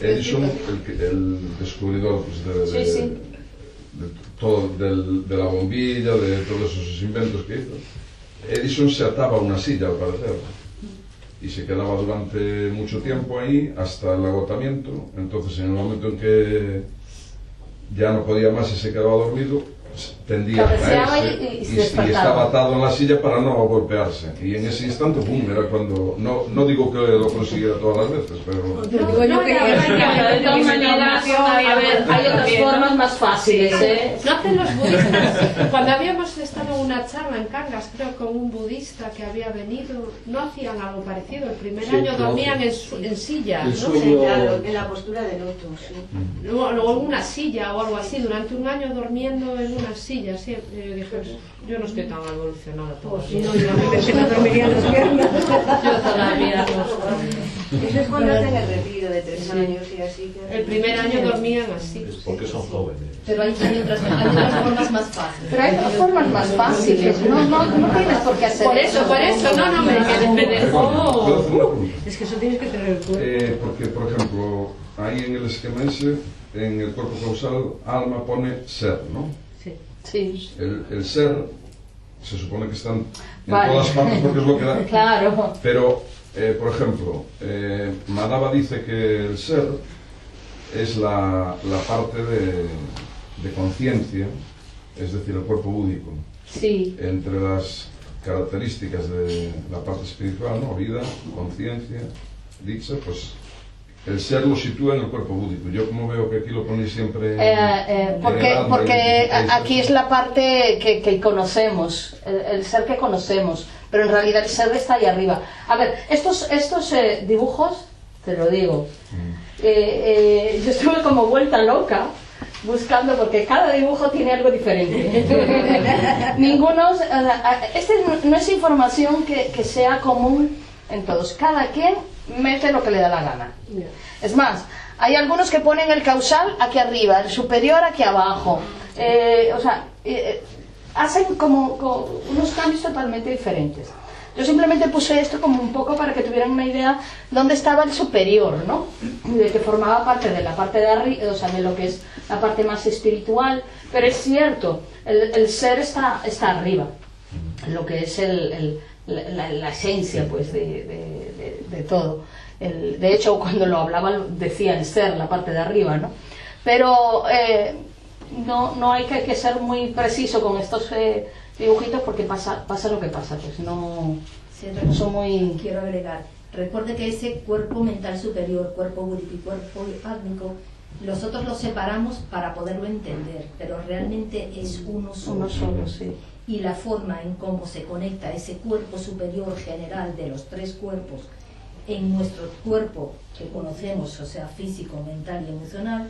Speaker 8: Edison, el descubridor de la bombilla, de todos esos inventos que hizo. Edison se ataba a una silla, al parecer, y se quedaba durante mucho tiempo ahí hasta el agotamiento. Entonces, en el momento en que ya no podía más y se quedaba dormido, tendía a caerse y estaba atado en la silla para no golpearse, y en ese instante, ¡pum!, era cuando, no digo que lo consiguiera todas las veces, pero...
Speaker 2: De todas maneras, a ver, hay otras formas más fáciles,
Speaker 3: No hacen los budistas. Cuando habíamos estado en una charla en Cangas, creo, con un budista que había venido, no hacían algo parecido. El primer año dormían en silla, ¿no?
Speaker 6: Claro, en la postura de loto, sí.
Speaker 3: Luego en una silla o algo así, durante un año durmiendo en una silla, sí. Yo dije, yo no estoy tan evolucionada todavía.
Speaker 6: No, yo me dormiría las piernas.
Speaker 3: Yo todavía
Speaker 6: no. Eso es cuando hacen el retiro de 3 años y así.
Speaker 3: El primer año dormían así.
Speaker 5: Es porque son jóvenes.
Speaker 4: Pero hay otras formas más fáciles.
Speaker 2: Pero hay otras formas más fáciles. No tienes por qué hacer
Speaker 3: por eso, no me dejó.
Speaker 6: Es que eso tienes que tener el cuerpo.
Speaker 8: Porque, por ejemplo, ahí en el esquema ese, en el cuerpo causal, alma pone ser, ¿no?
Speaker 2: Sí.
Speaker 8: El ser se supone que están en todas partes porque es lo que da.
Speaker 2: Claro.
Speaker 8: Pero, por ejemplo, Madhava dice que el ser es la parte de conciencia, es decir, el cuerpo búdico.
Speaker 2: Sí.
Speaker 8: Entre las características de la parte espiritual, ¿no? Vida, conciencia, dicha, pues el ser lo sitúa en el cuerpo búdico. Yo como veo que aquí lo ponéis siempre...
Speaker 2: porque aquí es la parte que conocemos, el ser que conocemos, pero en realidad el ser está ahí arriba. A ver, estos dibujos, te lo digo, yo estuve como vuelta loca buscando, porque cada dibujo tiene algo diferente. Ninguno, no es información que sea común en todos. Cada quien mete lo que le da la gana. Es más, hay algunos que ponen el causal aquí arriba, el superior aquí abajo. Hacen como unos cambios totalmente diferentes. Yo simplemente puse esto como un poco para que tuvieran una idea dónde estaba el superior, ¿no? De que formaba parte de la parte de arriba, o sea, de lo que es la parte más espiritual. Pero es cierto, el ser está arriba, lo que es la esencia, pues, de todo. De hecho, cuando lo hablaba decía el ser, la parte de arriba, ¿no? Pero no hay que ser muy preciso con estos dibujitos, porque pasa lo que pasa, pues no son muy...
Speaker 4: Quiero agregar, recuerde que ese cuerpo mental superior, cuerpo búdico y cuerpo álmico, nosotros los separamos para poderlo entender, pero realmente es uno solo.
Speaker 2: Uno solo, sí.
Speaker 4: Y la forma en cómo se conecta ese cuerpo superior general de los 3 cuerpos en nuestro cuerpo que conocemos, o sea, físico, mental y emocional,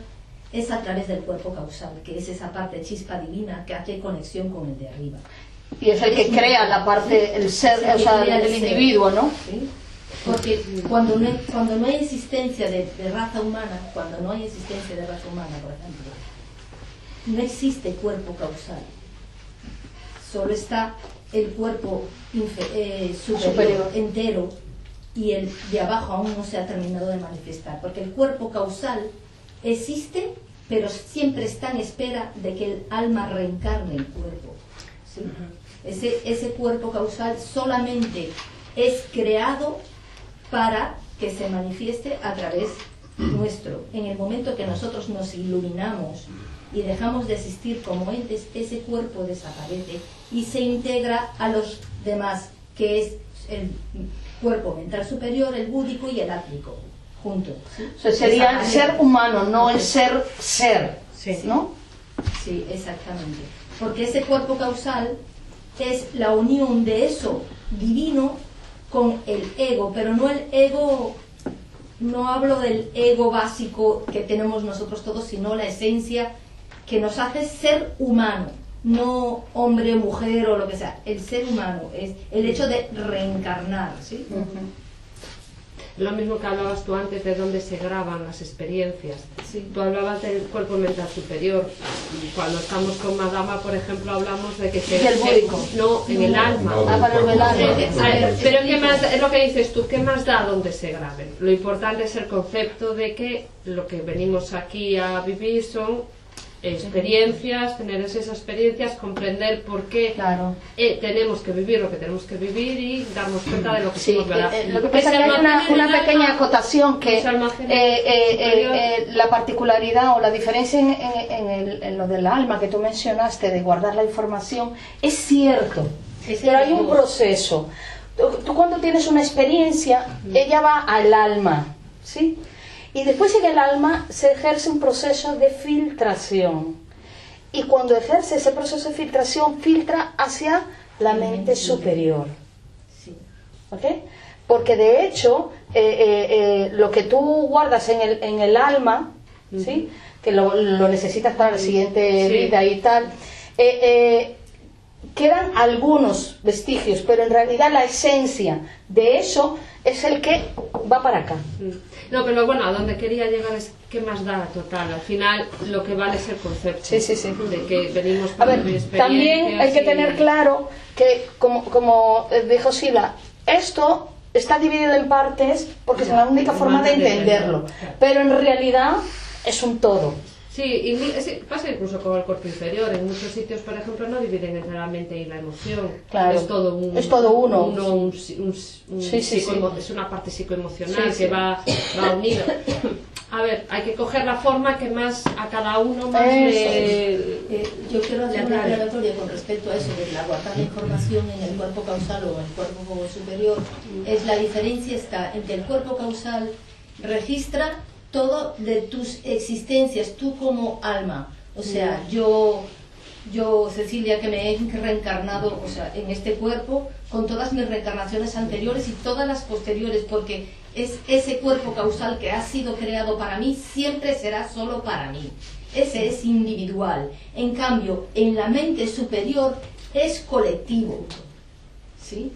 Speaker 4: es a través del cuerpo causal, que es esa parte chispa divina que hace conexión con el de arriba.
Speaker 2: Y es el que crea la parte, el ser, o sea, el individuo, ¿no?
Speaker 4: ¿Sí? Porque cuando no hay existencia de raza humana, por ejemplo, no existe cuerpo causal. Solo está el cuerpo superior entero, y el de abajo aún no se ha terminado de manifestar, porque el cuerpo causal existe, pero siempre está en espera de que el alma reencarne el cuerpo, ¿sí? Ese cuerpo causal solamente es creado para que se manifieste a través nuestro. En el momento que nosotros nos iluminamos y dejamos de existir como entes, ese cuerpo desaparece y se integra a los demás, que es el cuerpo mental superior, el búdico y el átmico, juntos, ¿sí? O sea, sería el ser humano, no el ser, ¿no? Sí, exactamente. Porque ese cuerpo causal es la unión de eso divino con el ego, pero no el ego, no hablo del ego básico que tenemos nosotros todos, sino la esencia que nos hace ser humano, no hombre, mujer o lo que sea. El ser humano es el hecho de reencarnar, ¿sí?
Speaker 3: Lo mismo que hablabas tú antes de dónde se graban las experiencias. Sí. Tú hablabas del cuerpo mental superior. Y cuando estamos con Madama, por ejemplo, hablamos de que no, en el alma. Pero ¿qué más, es lo que dices tú, ¿qué más da donde se graben? Lo importante es el concepto de que lo que venimos aquí a vivir son experiencias, tener esas experiencias, comprender por qué tenemos que vivir lo que tenemos que vivir y darnos cuenta de lo que somos, ¿verdad?
Speaker 2: Lo que pasa es que hay una pequeña acotación, que la particularidad o la diferencia en lo del alma que tú mencionaste, de guardar la información, es cierto, pero hay un proceso. Tú cuando tienes una experiencia, ella va al alma, ¿sí? Y después en el alma se ejerce un proceso de filtración. Y cuando ejerce ese proceso de filtración, filtra hacia la mente superior. ¿Ok? Porque de hecho, lo que tú guardas en el alma, ¿sí? Que lo necesitas para la siguiente vida y tal, quedan algunos vestigios, pero en realidad la esencia de eso es el que va para acá.
Speaker 3: No, pero bueno, a donde quería llegar es qué más da total. Al final lo que vale es el concepto.
Speaker 2: Sí.
Speaker 3: De que venimos
Speaker 2: a ver, también hay que tener claro que, como dijo Sila, esto está dividido en partes porque es la única forma de entenderlo. Pero en realidad es un todo.
Speaker 3: Sí, y pasa incluso con el cuerpo inferior. En muchos sitios, por ejemplo, no dividen entre la mente y la emoción.
Speaker 2: Claro.
Speaker 3: Es todo
Speaker 2: uno.
Speaker 3: Es una parte psicoemocional que va unida. A ver, hay que coger la forma que más a cada uno más
Speaker 4: yo quiero hacer una aclaratoria con respecto a eso de la guardar la información en el cuerpo causal o en el cuerpo superior. Es la diferencia está en que el cuerpo causal registra todo de tus existencias, tú como alma. O sea, yo Cecilia, que me he reencarnado, o sea, en este cuerpo, con todas mis reencarnaciones anteriores y todas las posteriores, porque es ese cuerpo causal que ha sido creado para mí, siempre será solo para mí. Ese es individual. En cambio, en la mente superior es colectivo, ¿sí?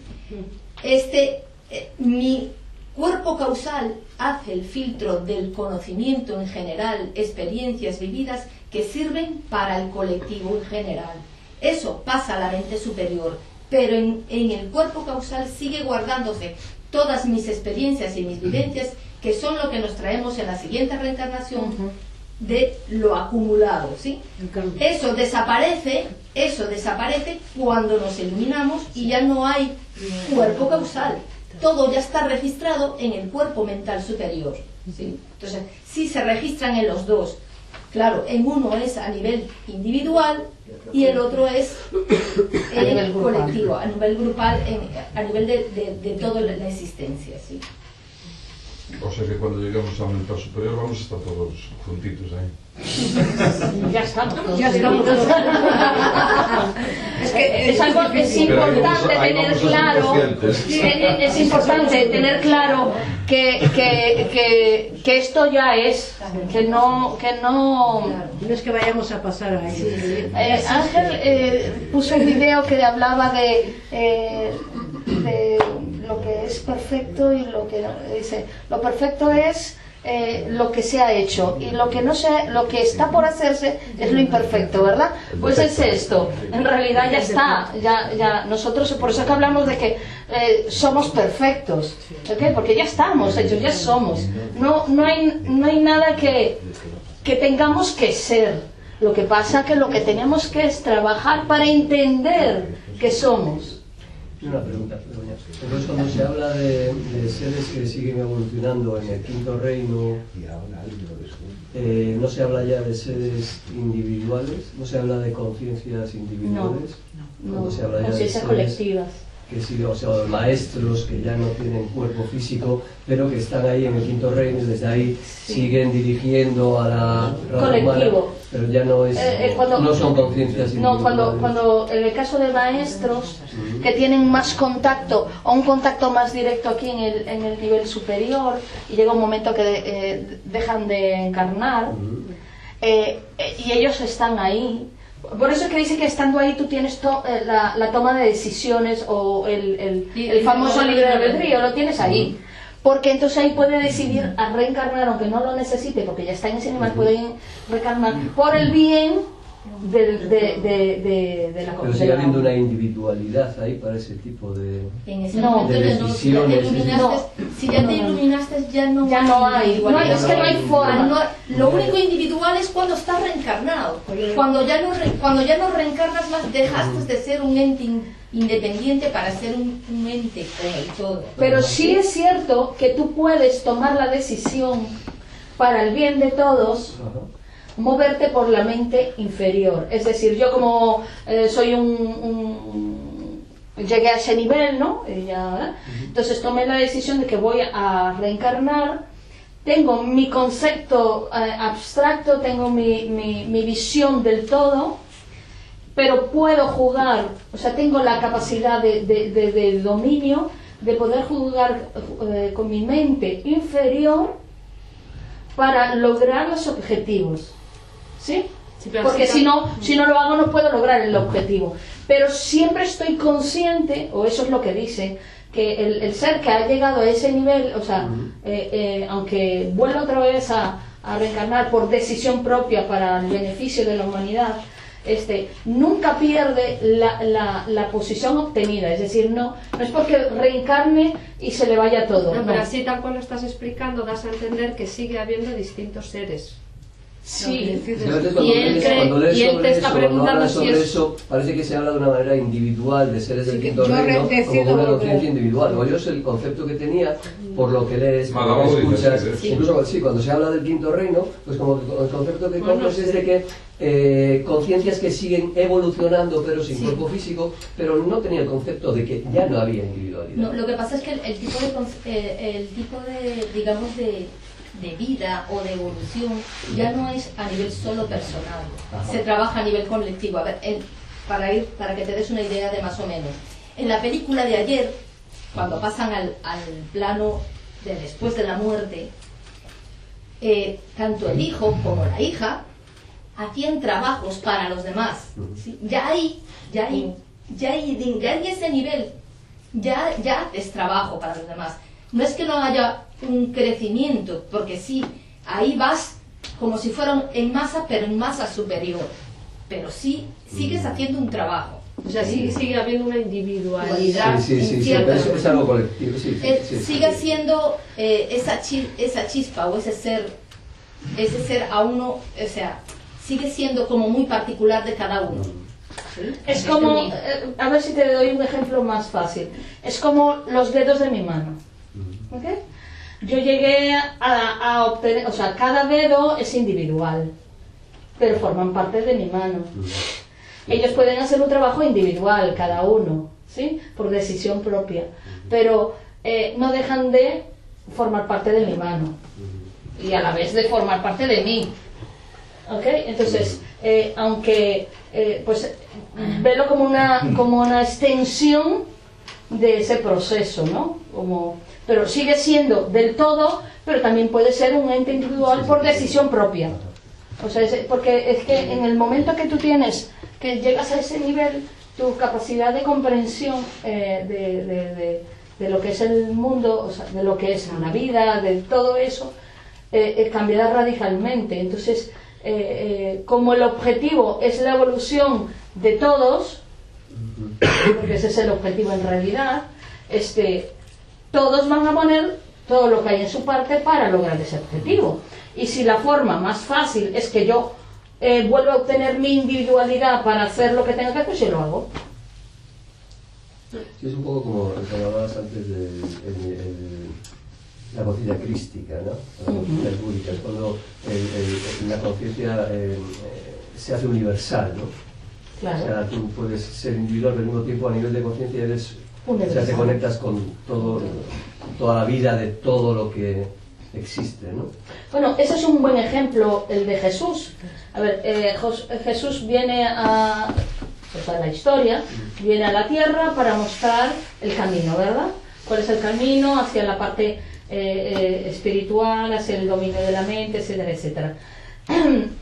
Speaker 4: Mi cuerpo causal hace el filtro del conocimiento en general, experiencias vividas que sirven para el colectivo en general. Eso pasa a la mente superior, pero en el cuerpo causal sigue guardándose todas mis experiencias y mis vivencias, que son lo que nos traemos en la siguiente reencarnación de lo acumulado, ¿sí? Eso desaparece cuando nos iluminamos y ya no hay cuerpo causal. Todo ya está registrado en el cuerpo mental superior, ¿sí? Entonces, sí se registran en los dos. Claro, en uno es a nivel individual y el otro es a nivel colectivo, a nivel grupal, a nivel de toda la existencia, ¿sí?
Speaker 8: O sea que cuando lleguemos al mental superior vamos a estar todos juntitos ahí.
Speaker 2: Ya estamos todos. Es importante tener claro, es importante tener claro que esto ya es, que no
Speaker 6: es que vayamos a pasar ahí.
Speaker 2: Ángel puso un video que hablaba de lo que es perfecto y lo que no. Dice, lo perfecto es lo que se ha hecho, y lo que no se, lo que está por hacerse es lo imperfecto, ¿verdad? Pues es esto, en realidad ya está, ya nosotros, por eso que hablamos de que somos perfectos, ¿okay? Porque ya estamos hechos, ya somos, no hay nada que tengamos que ser. Lo que pasa que lo que tenemos que es trabajar para entender que somos.
Speaker 9: Una pregunta, Begoña. Entonces, cuando se habla de seres que siguen evolucionando en el quinto reino, ¿no se habla ya de seres individuales? ¿No se habla de conciencias individuales?
Speaker 2: No,
Speaker 9: se habla ya
Speaker 2: conciencias colectivas.
Speaker 9: Que siguen, o sea, maestros que ya no tienen cuerpo físico, pero que están ahí en el quinto reino y desde ahí siguen dirigiendo a la
Speaker 2: colectivo
Speaker 9: humana, pero ya no es no son conciencias individuales.
Speaker 2: No, cuando en el caso de maestros que tienen más contacto o un contacto más directo aquí en el nivel superior, y llega un momento que dejan de encarnar, y ellos están ahí. Por eso es que dice que estando ahí tú tienes la toma de decisiones, o el famoso libre albedrío, lo tienes ahí. Porque entonces ahí puede decidir a reencarnar, aunque no lo necesite, porque ya está en ese animal, puede reencarnar por el bien de la
Speaker 9: Pero sigue habiendo una individualidad ahí para ese tipo de,
Speaker 4: en ese momento
Speaker 9: de decisiones.
Speaker 4: Si ya te iluminaste, ya no hay
Speaker 2: igualdad. Es que no hay forma.
Speaker 4: Lo único individual es cuando estás reencarnado. Cuando ya no reencarnas más, dejaste de ser un ente independiente para ser un ente con el todo.
Speaker 2: Pero sí es cierto que tú puedes tomar la decisión para el bien de todos, moverte por la mente inferior. Es decir, yo como soy llegué a ese nivel, ¿no? Entonces tomé la decisión de que voy a reencarnar, tengo mi concepto abstracto, tengo mi visión del todo, pero puedo jugar, o sea, tengo la capacidad de dominio, de poder jugar con mi mente inferior para lograr los objetivos. ¿Sí? Porque si no lo hago, no puedo lograr el objetivo. Pero siempre estoy consciente, o eso es lo que dice, que el ser que ha llegado a ese nivel, o sea, aunque vuelva otra vez a reencarnar por decisión propia para el beneficio de la humanidad, nunca pierde la posición obtenida. Es decir, no es porque reencarne y se le vaya todo.
Speaker 3: No, pero así tal cual lo estás explicando, das a entender que sigue habiendo distintos seres.
Speaker 2: Sí,
Speaker 9: y él te está preguntando si eso, parece que se habla de una manera individual de seres del quinto reino, como una conciencia individual. O yo es el concepto que tenía por lo que lees, por lo que escuchas, incluso cuando se habla del quinto reino, pues como el concepto que coges es de que conciencias que siguen evolucionando pero sin cuerpo físico, pero no tenía el concepto de que ya no había individualidad.
Speaker 4: No, lo que pasa es que el tipo de digamos de vida o de evolución ya no es a nivel solo personal, se trabaja a nivel colectivo. A ver, para que te des una idea de más o menos, en la película de ayer, cuando pasan al plano de después de la muerte, tanto el hijo como la hija hacían trabajos para los demás. ¿Sí? Ya hay ese nivel, ya haces trabajo para los demás. No es que no haya un crecimiento, porque sí, ahí vas como si fueran en masa, pero en masa superior. Pero sí, sigues haciendo un trabajo.
Speaker 3: O sea, sigue habiendo una individualidad.
Speaker 9: Sí, es algo colectivo.
Speaker 4: Sigue siendo esa chispa o ese ser a uno, o sea, sigue siendo como muy particular de cada uno.
Speaker 2: ¿Sí? Es como, a ver si te doy un ejemplo más fácil. Es como los dedos de mi mano. ¿Okay? Yo llegué a obtener, o sea, cada dedo es individual, pero forman parte de mi mano. Ellos pueden hacer un trabajo individual, cada uno, ¿sí? Por decisión propia, pero no dejan de formar parte de mi mano y a la vez de formar parte de mí. ¿Okay? Entonces, aunque pues velo como una extensión de ese proceso, ¿no? Pero sigue siendo del todo, pero también puede ser un ente individual por decisión propia. O sea, porque es que en el momento que tú que llegas a ese nivel, tu capacidad de comprensión de lo que es el mundo, o sea, de lo que es la vida, de todo eso, cambiará radicalmente. Entonces, como el objetivo es la evolución de todos, porque ese es el objetivo en realidad, todos van a poner todo lo que hay en su parte para lograr ese objetivo. Y si la forma más fácil es que yo vuelva a obtener mi individualidad para hacer lo que tenga que hacer, pues yo lo hago.
Speaker 9: Sí, es un poco como lo que hablabas antes de la conciencia crística, ¿no? La conciencia búdica, es cuando la conciencia se hace universal, ¿no?
Speaker 2: Claro.
Speaker 9: O sea, tú puedes ser individual, pero al mismo tiempo a nivel de conciencia eres...
Speaker 2: universal.
Speaker 9: O sea, te conectas con toda la vida de todo lo que existe, ¿no?
Speaker 2: Bueno, ese es un buen ejemplo, el de Jesús. A ver, Jesús viene a la historia, viene a la tierra para mostrar el camino, ¿verdad? ¿Cuál es el camino hacia la parte espiritual, hacia el dominio de la mente, etcétera, etcétera?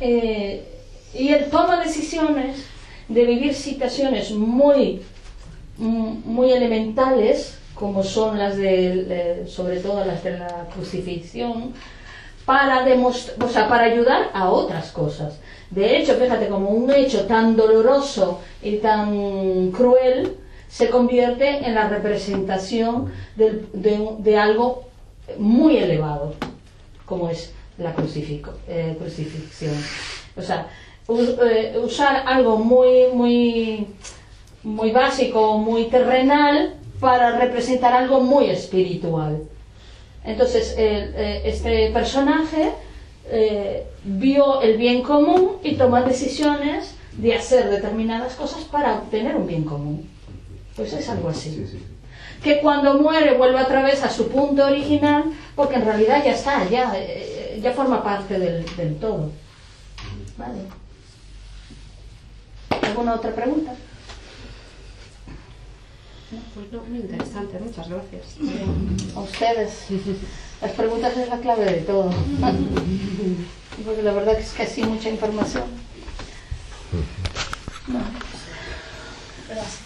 Speaker 2: Y él toma decisiones de vivir situaciones muy elementales, como son las sobre todo las de la crucifixión, para ayudar a otras cosas. De hecho, fíjate, como un hecho tan doloroso y tan cruel se convierte en la representación de algo muy elevado, como es la crucifixión. O sea, usar algo muy básico, muy terrenal, para representar algo muy espiritual. Entonces, este personaje vio el bien común y tomó decisiones de hacer determinadas cosas para obtener un bien común. Pues es algo así.
Speaker 9: Sí, sí.
Speaker 2: Que cuando muere vuelve otra vez a su punto original, porque en realidad ya está, ya forma parte del todo. ¿Vale? ¿Alguna otra pregunta?
Speaker 3: Pues no, muy interesante, muchas gracias.
Speaker 2: A ustedes. Las preguntas es la clave de todo. Porque la verdad es que sí, mucha información. No. Gracias.